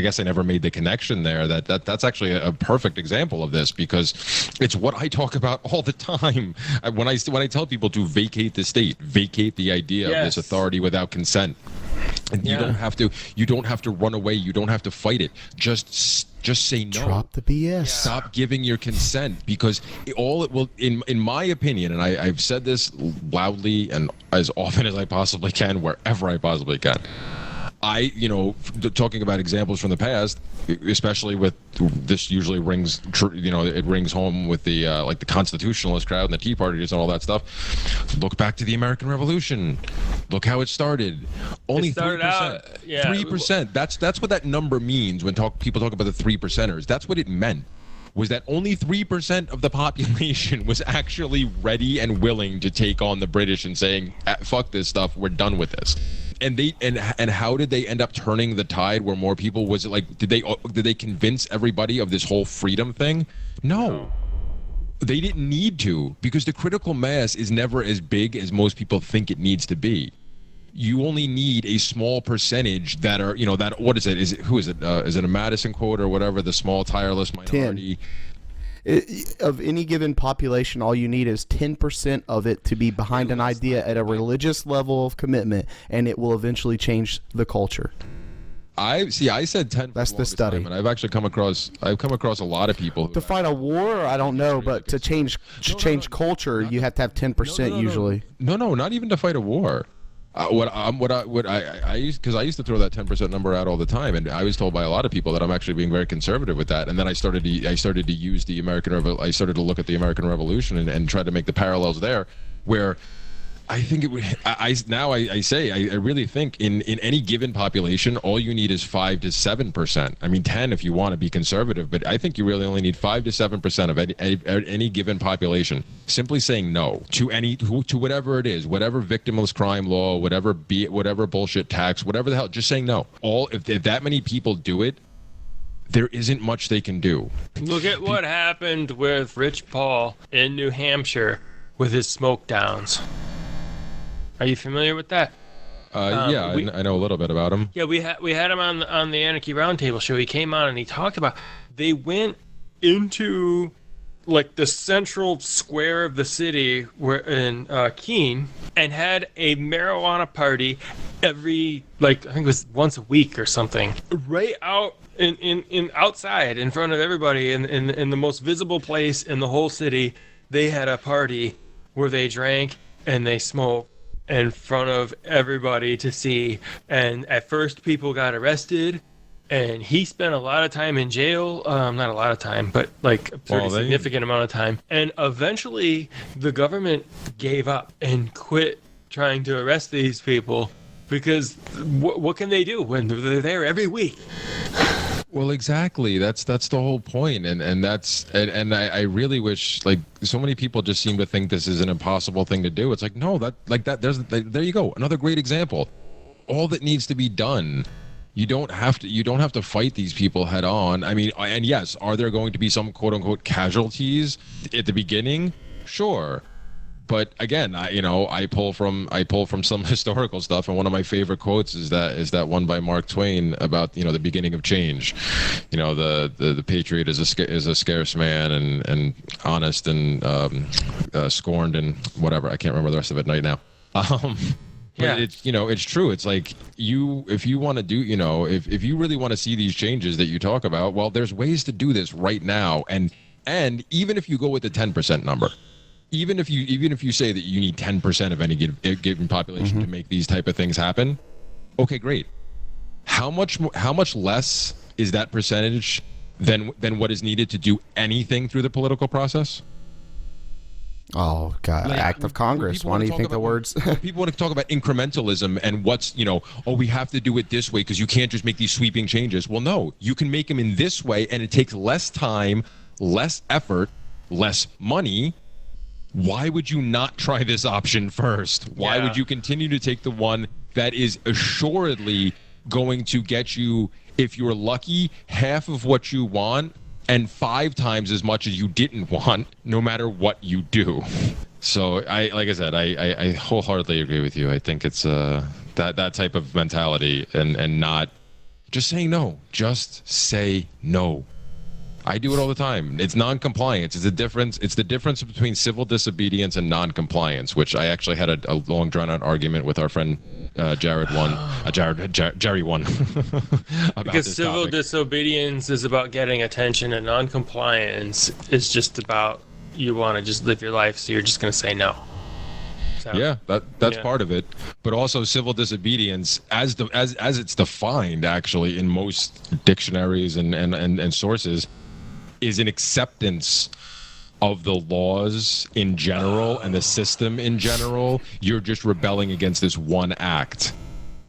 guess I never made the connection there. That's actually a perfect example of this, because it's what I talk about all the time. When I tell people to vacate the state, vacate the idea of this authority without consent. And you don't have to run away. You don't have to fight it. Just Just say no. Drop the BS. Stop giving your consent, because it will, in my opinion, and I've said this loudly and as often as I possibly can, wherever I possibly can. Talking about examples from the past, especially with this, usually rings home with the like the constitutionalist crowd and the Tea Partiers and all that stuff. Look back to the American Revolution. Look how it started. Only 3%. 3%. That's what that number means when people talk about the 3%ers. That's what it meant. Was that only 3% of the population was actually ready and willing to take on the British and saying, "Fuck this stuff, we're done with this." And how did they end up turning the tide where more people, was it like, did they convince everybody of this whole freedom thing? No. They didn't need to, because the critical mass is never as big as most people think it needs to be. You only need a small percentage that are, what is it? Is it a Madison quote or whatever? The small tireless minority. 10. Of any given population, all you need is 10% of it to be behind an idea at a religious level of commitment, and it will eventually change the culture. I said 10. That's the study. And I've actually come across a lot of people who to fight a war, I don't know, but to change culture, you have to have 10% usually. No, not even to fight a war. I used to throw that 10% number out all the time, and I was told by a lot of people that I'm actually being very conservative with that. And then I started to use the I started to look at the American Revolution and try to make the parallels there, where I think it would. I really think in any given population, all you need is 5 to 7%. I mean, 10 if you want to be conservative, but I think you really only need 5 to 7% of any given population simply saying no to whatever it is, whatever victimless crime law, whatever bullshit tax, whatever the hell. Just saying no. If that many people do it, there isn't much they can do. Look at what happened with Rich Paul in New Hampshire with his smoke downs. Are you familiar with that? I know a little bit about him. Yeah, we had him on the Anarchy Roundtable show. He came on and he talked about, they went into like the central square of the city in Keene and had a marijuana party every, like, I think it was once a week or something, right out in outside in front of everybody in the most visible place in the whole city. They had a party where they drank and they smoked in front of everybody to see. And at first people got arrested, and he spent a lot of time in jail. Not a lot of time, but like a pretty significant amount of time. And eventually the government gave up and quit trying to arrest these people, because what can they do when they're there every week? Well, exactly. That's the whole point, and I really wish, like, so many people just seem to think this is an impossible thing to do. It's like, no, there you go, another great example. All that needs to be done. You don't have to fight these people head on. I mean, and yes, are there going to be some quote unquote casualties at the beginning? Sure. But again, I pull from some historical stuff, and one of my favorite quotes is that one by Mark Twain about the beginning of change. The patriot is a scarce man and honest and scorned and whatever. I can't remember the rest of it right now. But it's true. It's like if you want to do, if you really want to see these changes that you talk about, well, there's ways to do this right now, and even if you go with the 10% number. Even if you say that you need 10% of any given population to make these type of things happen, okay, great. How much less is that percentage than what is needed to do anything through the political process? Oh God, like, act of Congress. Why do you think the words? People want to talk about incrementalism and what's, we have to do it this way because you can't just make these sweeping changes. Well, no, you can make them in this way, and it takes less time, less effort, less money. Why would you not try this option first? Why would you continue to take the one that is assuredly going to get you, if you're lucky, half of what you want and 5 times as much as you didn't want, no matter what you do? So I wholeheartedly agree with you. I think it's that type of mentality and not just saying no. Just say no. I do it all the time. It's non-compliance. It's the difference between civil disobedience and non-compliance, which I actually had a long drawn-out argument with our friend Jared won. Jerry won. About Because this civil topic. disobedience is about getting attention, and non-compliance is just about you want to just live your life, so you're just going to say no. So, Yeah, that's Yeah. part of it. But also civil disobedience, as it's defined actually in most dictionaries and sources, is an acceptance of the laws in general and the system in general. You're just rebelling against this one act.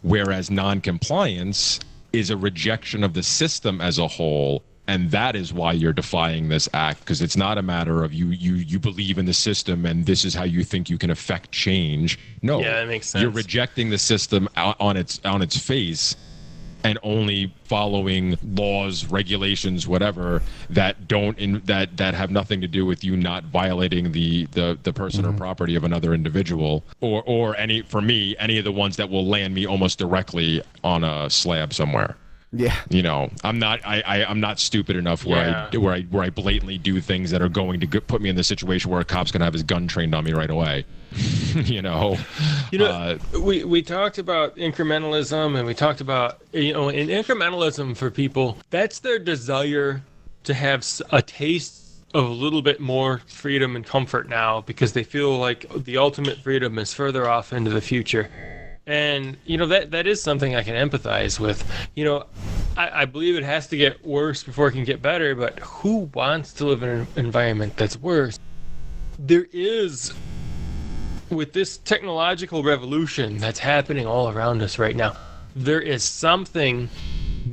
Whereas non-compliance is a rejection of the system as a whole. And that is why you're defying this act, because it's not a matter of you believe in the system and this is how you think you can affect change. No, Yeah, that makes You're sense. rejecting the system on its face, and only following laws, regulations, whatever that that have nothing to do with you not violating the person or property of another individual, or any of the ones that will land me almost directly on a slab somewhere. Yeah. You know, I'm not stupid enough where I blatantly do things that are going to put me in the situation where a cop's gonna have his gun trained on me right away. We talked about incrementalism, and we talked about, in incrementalism for people, that's their desire to have a taste of a little bit more freedom and comfort now, because they feel like the ultimate freedom is further off into the future. And, that is something I can empathize with. I believe it has to get worse before it can get better, but who wants to live in an environment that's worse? There is, with this technological revolution that's happening all around us right now, there is something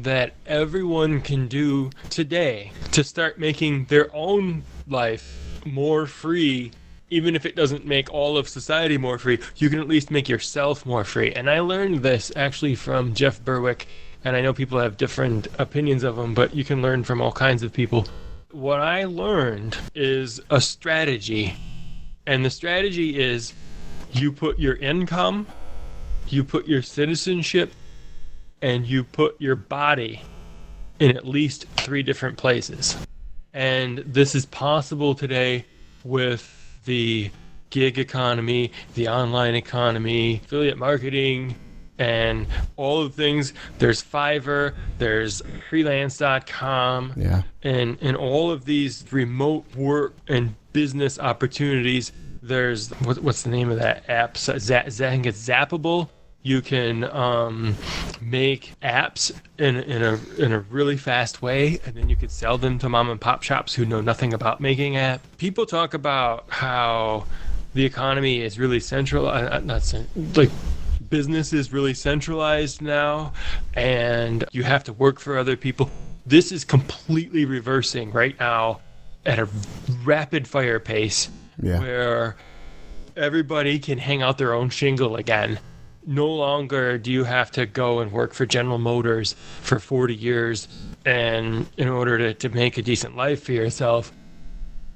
that everyone can do today to start making their own life more free. Even if it doesn't make all of society more free, you can at least make yourself more free. And I learned this actually from Jeff Berwick, and I know people have different opinions of him, but you can learn from all kinds of people. What I learned is a strategy, and the strategy is you put your income, you put your citizenship, and you put your body in at least 3 different places. And this is possible today with the gig economy, the online economy, affiliate marketing, and all of the things. There's Fiverr, there's freelance.com, and all of these remote work and business opportunities. There's, what's the name of that app? I think it's Zappable. You can make apps in a really fast way, and then you could sell them to mom and pop shops who know nothing about making apps. People talk about how the economy is really business is really centralized now, and you have to work for other people. This is completely reversing right now at a rapid fire pace, where everybody can hang out their own shingle again. No longer do you have to go and work for General Motors for 40 years and in order to make a decent life for yourself.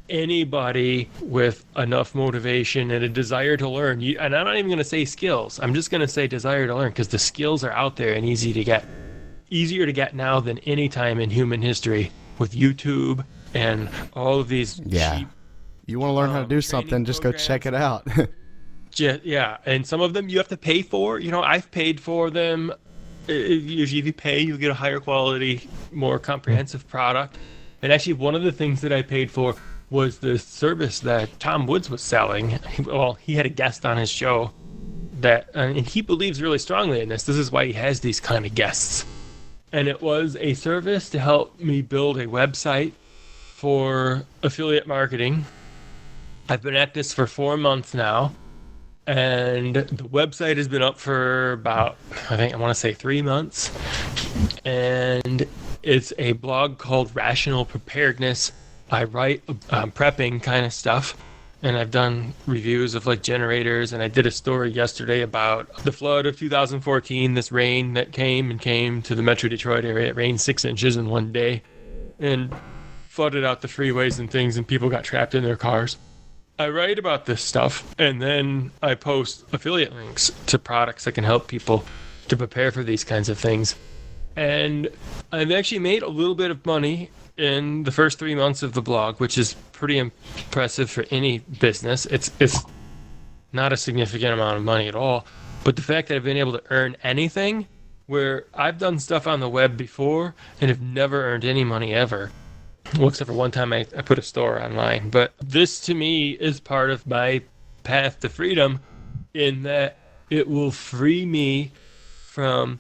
Anybody with enough motivation and a desire to learn, and I'm not even going to say skills, I'm just going to say desire to learn, because the skills are out there and easier to get now than any time in human history with YouTube and all of these cheap, you want to learn how to do something, just go check it out. Yeah, and some of them you have to pay for. I've paid for them. If you pay, you get a higher quality, more comprehensive product. And actually, one of the things that I paid for was the service that Tom Woods was selling. Well, he had a guest on his show and he believes really strongly in this. This is why he has these kind of guests. And it was a service to help me build a website for affiliate marketing. I've been at this for 4 months now. And the website has been up for about, I want to say 3 months. And it's a blog called Rational Preparedness. I write prepping kind of stuff. And I've done reviews of generators. And I did a story yesterday about the flood of 2014, this rain that came to the Metro Detroit area. It rained 6 inches in one day and flooded out the freeways and things, and people got trapped in their cars. I write about this stuff, and then I post affiliate links to products that can help people to prepare for these kinds of things. And I've actually made a little bit of money in the first 3 months of the blog, which is pretty impressive for any business. It's not a significant amount of money at all, But the fact that I've been able to earn anything, where I've done stuff on the web before and have never earned any money ever. Well, except for one time I put a store online. But this to me is part of my path to freedom, in that it will free me from,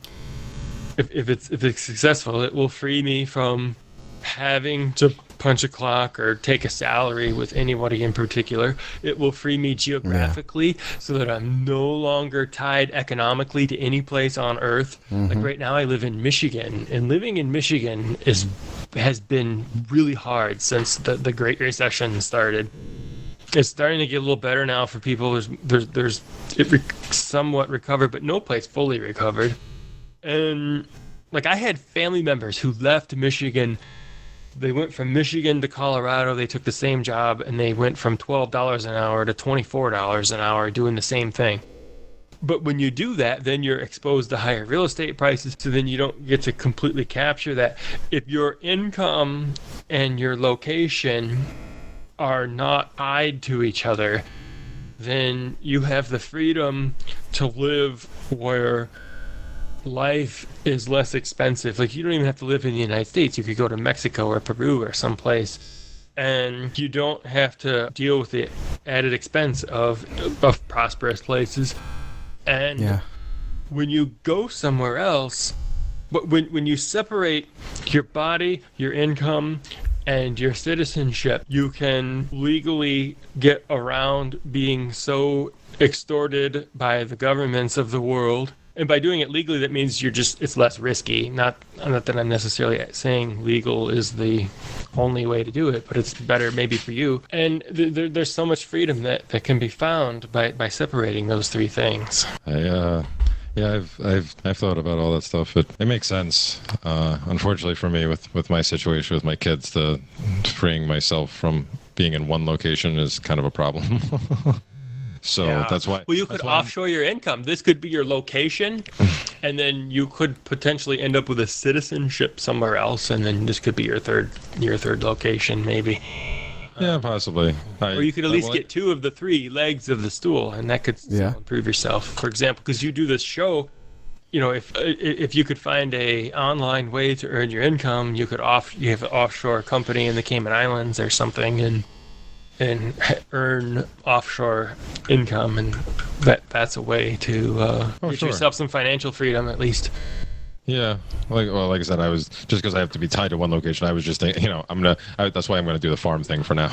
if it's successful, it will free me from having to punch a clock or take a salary with anybody in particular. It will free me geographically so that I'm no longer tied economically to any place on earth. Like right now I live in Michigan, and living in Michigan has been really hard since the Great Recession started. It's starting to get a little better now for people. There's somewhat recovered, but no place fully recovered. And like I had family members who left Michigan. They went from Michigan to Colorado. They took the same job, and they went from $12 an hour to $24 an hour doing the same thing. But when you do that, then you're exposed to higher real estate prices, so then you don't get to completely capture that. If your income and your location are not tied to each other, then you have the freedom to live where life is less expensive. Like, you don't even have to live in the United States. You could go to Mexico or Peru or someplace, and you don't have to deal with the added expense of prosperous places. And when you go somewhere else, but when you separate your body, your income, and your citizenship, you can legally get around being so extorted by the governments of the world. And by doing it legally, that means it's less risky. Not that I'm necessarily saying legal is the only way to do it, but it's better maybe for you. And there's so much freedom that can be found by separating those three things. I've thought about all that stuff. It makes sense. Unfortunately for me, with my situation with my kids, freeing myself from being in one location is kind of a problem. So that's why. Well, you could offshore your income. This could be your location, and then you could potentially end up with a citizenship somewhere else, and then this could be your third location, maybe. Yeah, possibly. Or you could at least get two of the three legs of the stool, and that could still improve yourself. For example, because you do this show, if you could find a online way to earn your income, you have an offshore company in the Cayman Islands or something, and earn offshore income, and that's a way to get yourself some financial freedom, at least. Yeah, like I said, I was just because I have to be tied to one location. I was just thinking, that's why I'm gonna do the farm thing for now.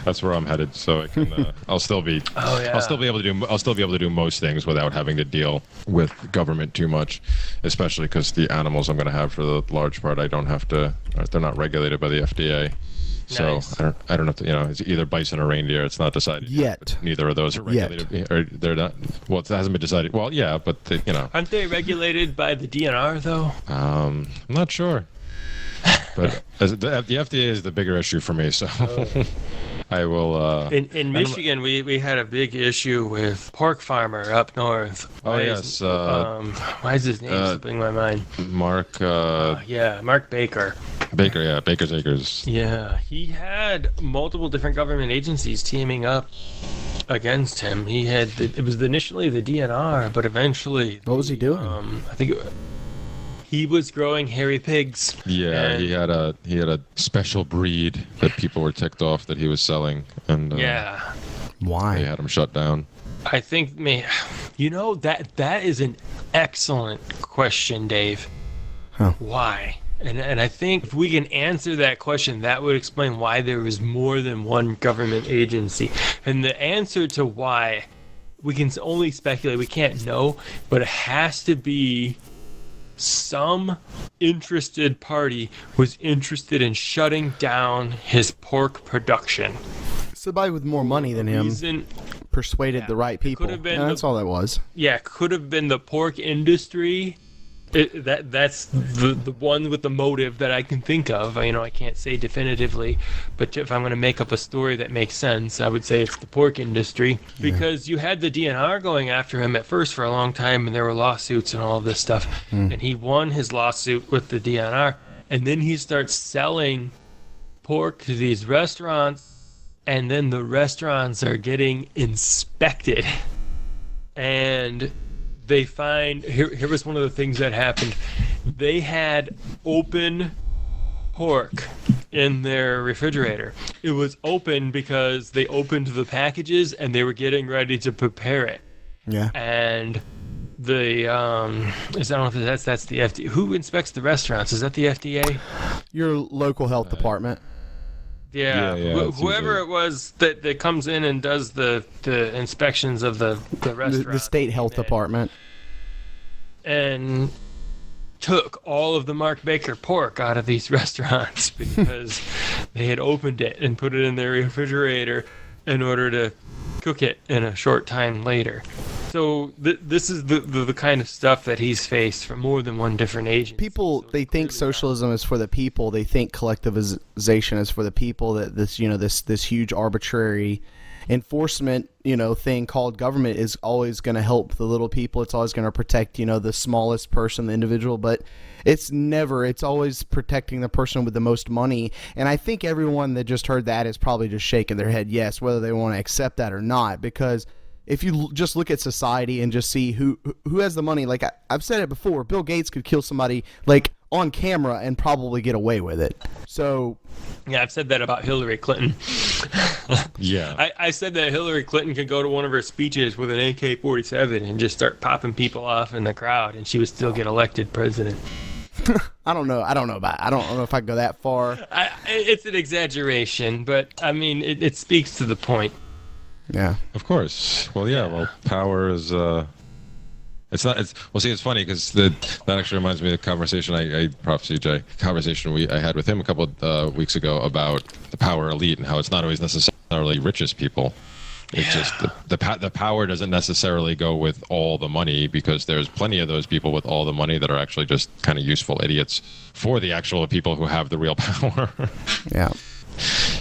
That's where I'm headed, so I can. I'll still be able to do most things without having to deal with government too much, especially because the animals I'm gonna have, for the large part, I don't have to. They're not regulated by the FDA. So nice. I don't have to, it's either bison or reindeer. It's not decided yet. Neither of those are regulated. Or they're not. Well, it hasn't been decided. Well, yeah, but aren't they regulated by the DNR though? I'm not sure. But the FDA is the bigger issue for me. So I will. In Michigan, we had a big issue with pork farmer up north. Why is his name slipping my mind? Mark. Mark Baker. Baker's Acres. Yeah, he had multiple different government agencies teaming up against him. He had it was initially the DNR, but eventually. What was he doing? I think he was growing hairy pigs. Yeah, he had a special breed that people were ticked off that he was selling, and why they had him shut down. I think, that is an excellent question, Dave. Huh. Why? And I think if we can answer that question, that would explain why there was more than one government agency. And the answer to why, we can only speculate. We can't know, but it has to be some interested party was interested in shutting down his pork production. Somebody with more money than him persuaded the right people. That's all that was. Yeah, could have been the pork industry. That's the one with the motive that I can think of. I can't say definitively, but if I'm going to make up a story that makes sense, I would say it's the pork industry, because you had the DNR going after him at first for a long time, and there were lawsuits and all of this stuff, and he won his lawsuit with the DNR, and then he starts selling pork to these restaurants, and then the restaurants are getting inspected, and they find here was one of the things that happened. They had open pork in their refrigerator. It was open because they opened the packages and they were getting ready to prepare it. Yeah. And the I don't know if that's the FDA. Who inspects the restaurants? Is that the FDA? Your local health department. Yeah, whoever it was that comes in and does the inspections of the restaurant. The state health department. And took all of the Mark Baker pork out of these restaurants because they had opened it and put it in their refrigerator in order to cook it in a short time later. So this is the kind of stuff that he's faced from more than one different agency. People, they think socialism is for the people. They think collectivization is for the people. That this huge arbitrary enforcement thing called government is always going to help the little people. It's always going to protect the smallest person, the individual. But it's never. It's always protecting the person with the most money. And I think everyone that just heard that is probably just shaking their head yes, whether they want to accept that or not, because if you just look at society and just see who has the money, like I've said it before, Bill Gates could kill somebody like on camera and probably get away with it. So yeah, I've said that about Hillary Clinton. Yeah. I said that Hillary Clinton could go to one of her speeches with an AK-47 and just start popping people off in the crowd, and she would still get elected president. I don't know if I go that far. It's an exaggeration, but I mean, it speaks to the point. Yeah. Of course. Well, yeah. Well, power is. It's funny because that actually reminds me of the conversation Prof. CJ, I had with him a couple of weeks ago about the power elite and how it's not always necessarily richest people. It's just the power doesn't necessarily go with all the money, because there's plenty of those people with all the money that are actually just kind of useful idiots for the actual people who have the real power. Yeah.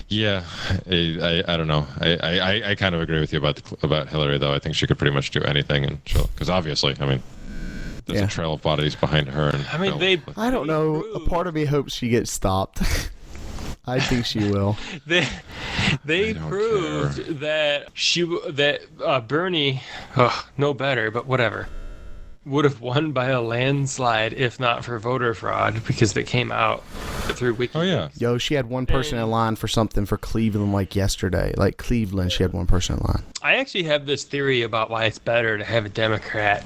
Yeah, I don't know. I kind of agree with you about Hillary, though. I think she could pretty much do anything, and because obviously, I mean, there's a trail of bodies behind her. And I mean, I don't know. A part of me hopes she gets stopped. I think she will. They proved that Bernie, no better, but whatever, would have won by a landslide if not for voter fraud, because it came out through WikiLeaks. Oh yeah. Yo, she had one person in line for something for Cleveland like yesterday. Like Cleveland, she had one person in line. I actually have this theory about why it's better to have a Democrat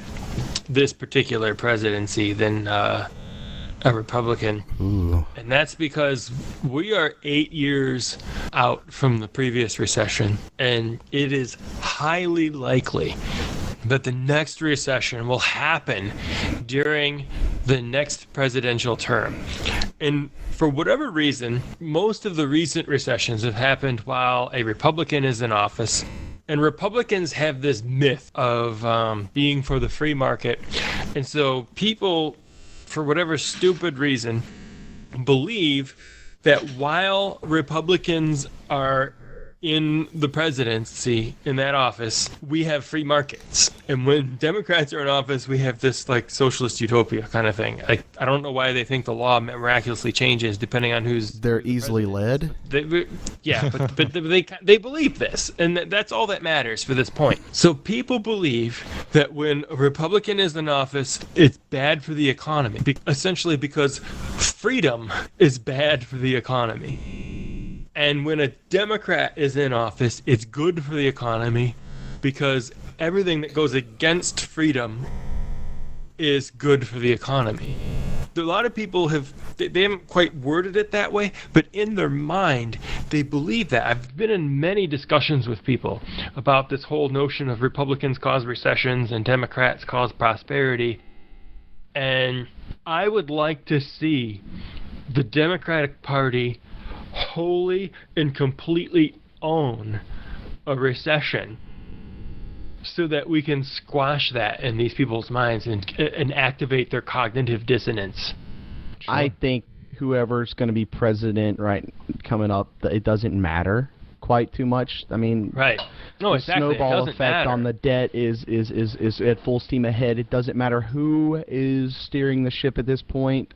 this particular presidency than a Republican. Ooh. And that's because we are 8 years out from the previous recession, and it is highly likely that the next recession will happen during the next presidential term. And for whatever reason, most of the recent recessions have happened while a Republican is in office. And Republicans have this myth of being for the free market. And so people, for whatever stupid reason, believe that while Republicans are in the presidency, in that office, we have free markets. And when Democrats are in office, we have this like socialist utopia kind of thing. Like, I don't know why they think the law miraculously changes depending on who's They're easily led. But they believe this, and that's all that matters for this point. So people believe that when a Republican is in office, it's bad for the economy, essentially because freedom is bad for the economy. And when a Democrat is in office, it's good for the economy because everything that goes against freedom is good for the economy. A lot of people they haven't quite worded it that way, but in their mind, they believe that. I've been in many discussions with people about this whole notion of Republicans cause recessions and Democrats cause prosperity. And I would like to see the Democratic Party wholly and completely own a recession so that we can squash that in these people's minds and activate their cognitive dissonance. Sure. I think whoever's going to be president coming up, it doesn't matter quite too much. I mean, right. No, the exactly. snowball effect matter. On the debt is at full steam ahead. It doesn't matter who is steering the ship at this point.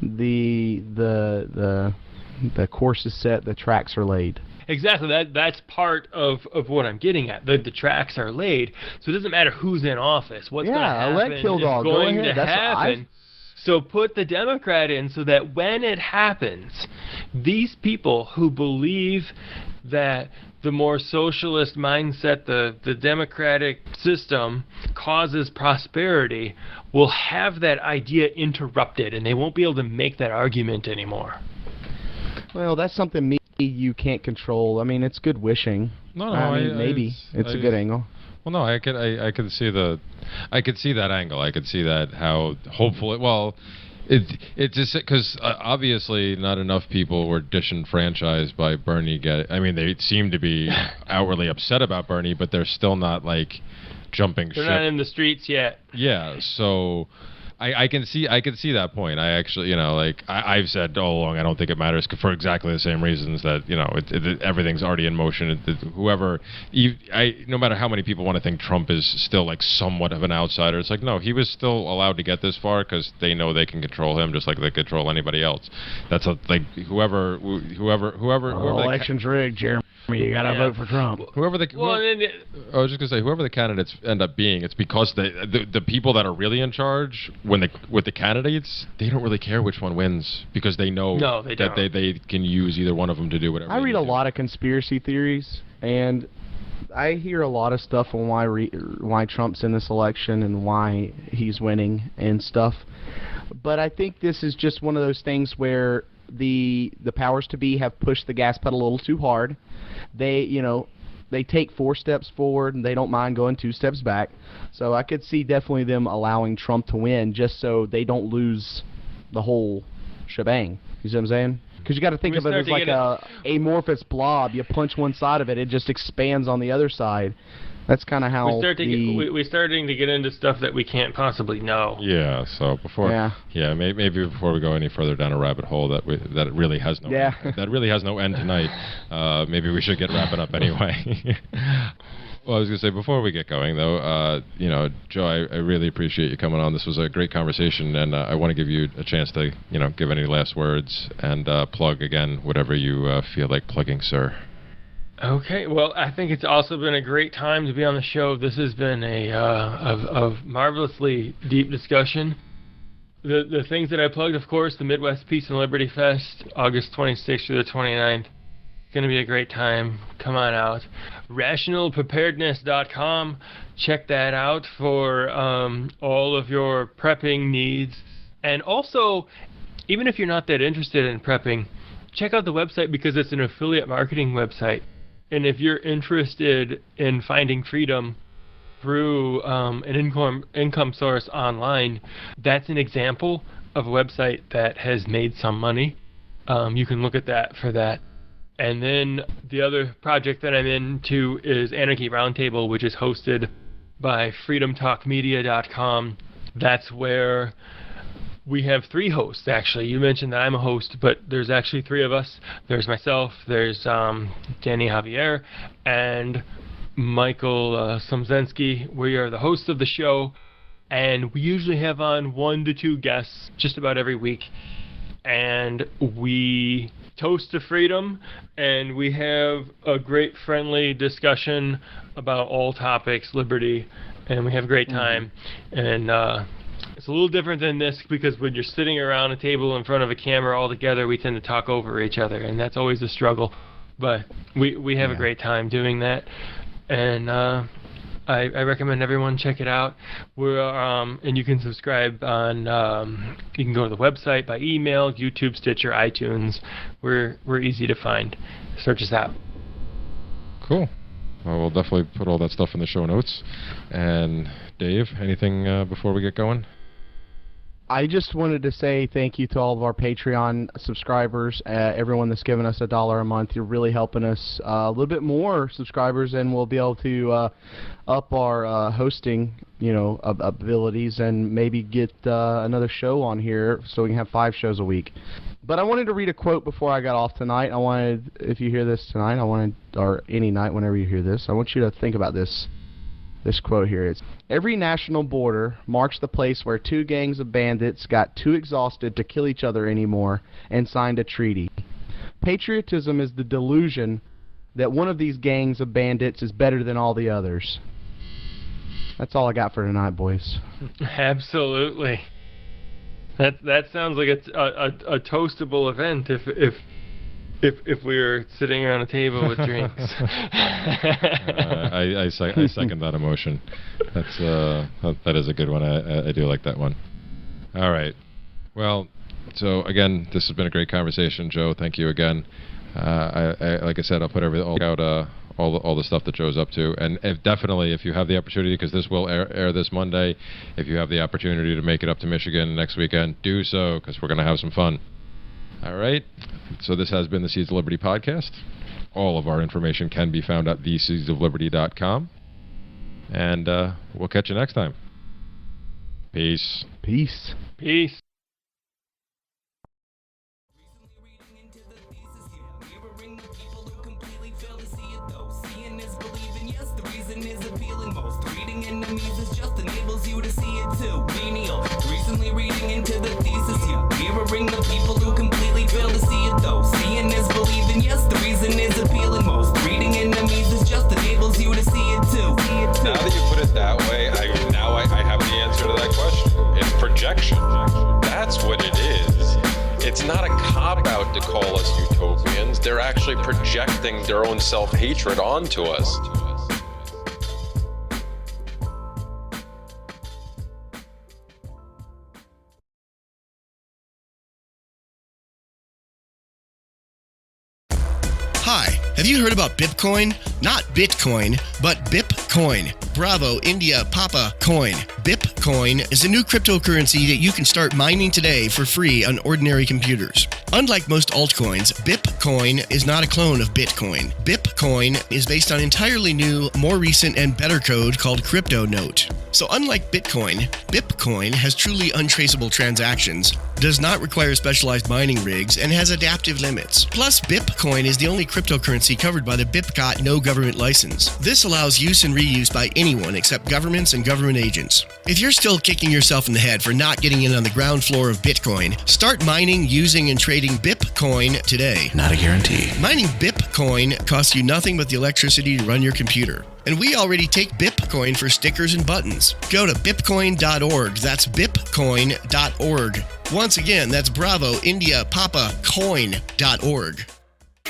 The The course is set, the tracks are laid. Exactly. That's part of what I'm getting at. The tracks are laid, so it doesn't matter who's in office. What's going to happen let Kill Dog is going go ahead. to happen. So put the Democrat in so that when it happens, these people who believe that the more socialist mindset, the democratic system causes prosperity, will have that idea interrupted, and they won't be able to make that argument anymore. Well, that's something you can't control. I mean, it's good wishing. No, maybe it's a good angle. Well, no, I could see that angle. I could see that how hopeful. Well, it just because obviously not enough people were disenfranchised by Bernie. I mean, they seem to be outwardly upset about Bernie, but they're still not like jumping ship. They're not in the streets yet. Yeah, so I can see that point. I actually, I've said all along I don't think it matters for exactly the same reasons that everything's already in motion. No matter how many people want to think Trump is still like somewhat of an outsider, it's like no, he was still allowed to get this far because they know they can control him just like they control anybody else. That's whoever election's rigged, Jeremy. You gotta vote for Trump. I was just gonna say, whoever the candidates end up being, it's because the people that are really in charge with the candidates, they don't really care which one wins because they know that they can use either one of them to do whatever. I read a lot of conspiracy theories, and I hear a lot of stuff on why Trump's in this election and why he's winning and stuff. But I think this is just one of those things where the powers to be have pushed the gas pedal a little too hard. They take 4 steps forward and they don't mind going 2 steps back. So I could see definitely them allowing Trump to win just so they don't lose the whole shebang. You see what I'm saying? Because you got to think of it as like a amorphous blob. You punch one side of it, it just expands on the other side. That's kind of how we're starting to get into stuff that we can't possibly know. Yeah. So maybe before we go any further down a rabbit hole that really has no that really has no end tonight. Maybe we should get wrapping up anyway. Well, I was going to say, before we get going, though, Joe, I really appreciate you coming on. This was a great conversation, and I want to give you a chance to, give any last words and plug, again, whatever you feel like plugging, sir. Okay, well, I think it's also been a great time to be on the show. This has been a marvelously deep discussion. The things that I plugged, of course, the Midwest Peace and Liberty Fest, August 26th through the 29th. Going to be a great time. Come on out. RationalPreparedness.com. Check that out for all of your prepping needs. And also, even if you're not that interested in prepping, check out the website because it's an affiliate marketing website. And if you're interested in finding freedom through an income source online, that's an example of a website that has made some money. You can look at that for that. And then the other project that I'm into is Anarchy Roundtable, which is hosted by freedomtalkmedia.com. That's where we have 3 hosts, actually. You mentioned that I'm a host, but there's actually 3 of us. There's myself, there's Danny Javier, and Michael Somzensky. We are the hosts of the show, and we usually have on 1 to 2 guests just about every week. And we toast to freedom, and we have a great friendly discussion about all topics, liberty, and we have a great time. And it's a little different than this because when you're sitting around a table in front of a camera all together, we tend to talk over each other, and that's always a struggle. But we have a great time doing that, and I recommend everyone check it out. We're and you can subscribe on. You can go to the website by email, YouTube, Stitcher, iTunes. We're easy to find. Search us out. Cool. Well, we'll definitely put all that stuff in the show notes. And Dave, anything before we get going? I just wanted to say thank you to all of our Patreon subscribers, everyone that's given us $1 a month. You're really helping us a little bit more subscribers, and we'll be able to up our hosting, abilities, and maybe get another show on here so we can have 5 shows a week. But I wanted to read a quote before I got off tonight. If you hear this tonight, or any night whenever you hear this, I want you to think about this quote here. It's, every national border marks the place where 2 gangs of bandits got too exhausted to kill each other anymore and signed a treaty. Patriotism is the delusion that one of these gangs of bandits is better than all the others. That's all I got for tonight, boys. Absolutely. That sounds like a toastable event if we were sitting around a table with drinks. I second that emotion. That is a good one. I do like that one. All right. Well, so again, this has been a great conversation, Joe. Thank you again. Like I said, I'll put all the stuff that Joe's up to, and if you have the opportunity, because this will air this Monday, if you have the opportunity to make it up to Michigan next weekend, do so, because we're going to have some fun. All right. So this has been the Seeds of Liberty podcast. All of our information can be found at theseedsofliberty.com, and we'll catch you next time. Peace. Peace. Peace. Enemies is just enables you to see it too. Menial, recently reading into the thesis, yeah. Mirroring the people who completely fail to see it though. Seeing is believing, yes, the reason is appealing most. Reading enemies is just enables you to see it too. Now that you put it that way, I have the answer to that question. It's projection. That's what it is. It's not a cop-out to call us utopians. They're actually projecting their own self-hatred onto us. Hi, have you heard about Bitcoin? Not Bitcoin, but Bipcoin. Bravo, India, Papa, Coin. Bipcoin is a new cryptocurrency that you can start mining today for free on ordinary computers. Unlike most altcoins, Bipcoin is not a clone of Bitcoin. Bipcoin is based on entirely new, more recent, and better code called CryptoNote. So unlike Bitcoin, Bipcoin has truly untraceable transactions, does not require specialized mining rigs, and has adaptive limits. Plus, Bipcoin is the only cryptocurrency covered by the BIPCOT no government license. This allows use and reuse by anyone except governments and government agents. If you're still kicking yourself in the head for not getting in on the ground floor of Bitcoin, start mining, using, and trading Bipcoin today. Not a guarantee. Mining Bipcoin costs you nothing but the electricity to run your computer. And we already take Bipcoin for stickers and buttons. Go to bipcoin.org. That's bipcoin.org. Once again, that's Bravo, India, Papa, coin.org.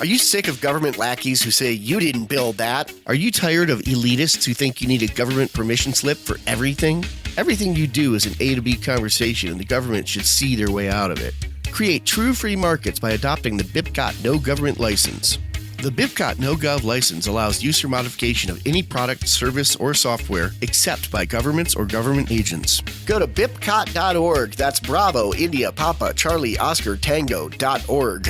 Are you sick of government lackeys who say you didn't build that? Are you tired of elitists who think you need a government permission slip for everything? Everything you do is an A to B conversation, and the government should see their way out of it. Create true free markets by adopting the BIPCOT no government license. The BIPCOT no-gov license allows use or modification of any product, service, or software except by governments or government agents. Go to bipcot.org. That's Bravo, India, Papa, Charlie, Oscar, Tango.org.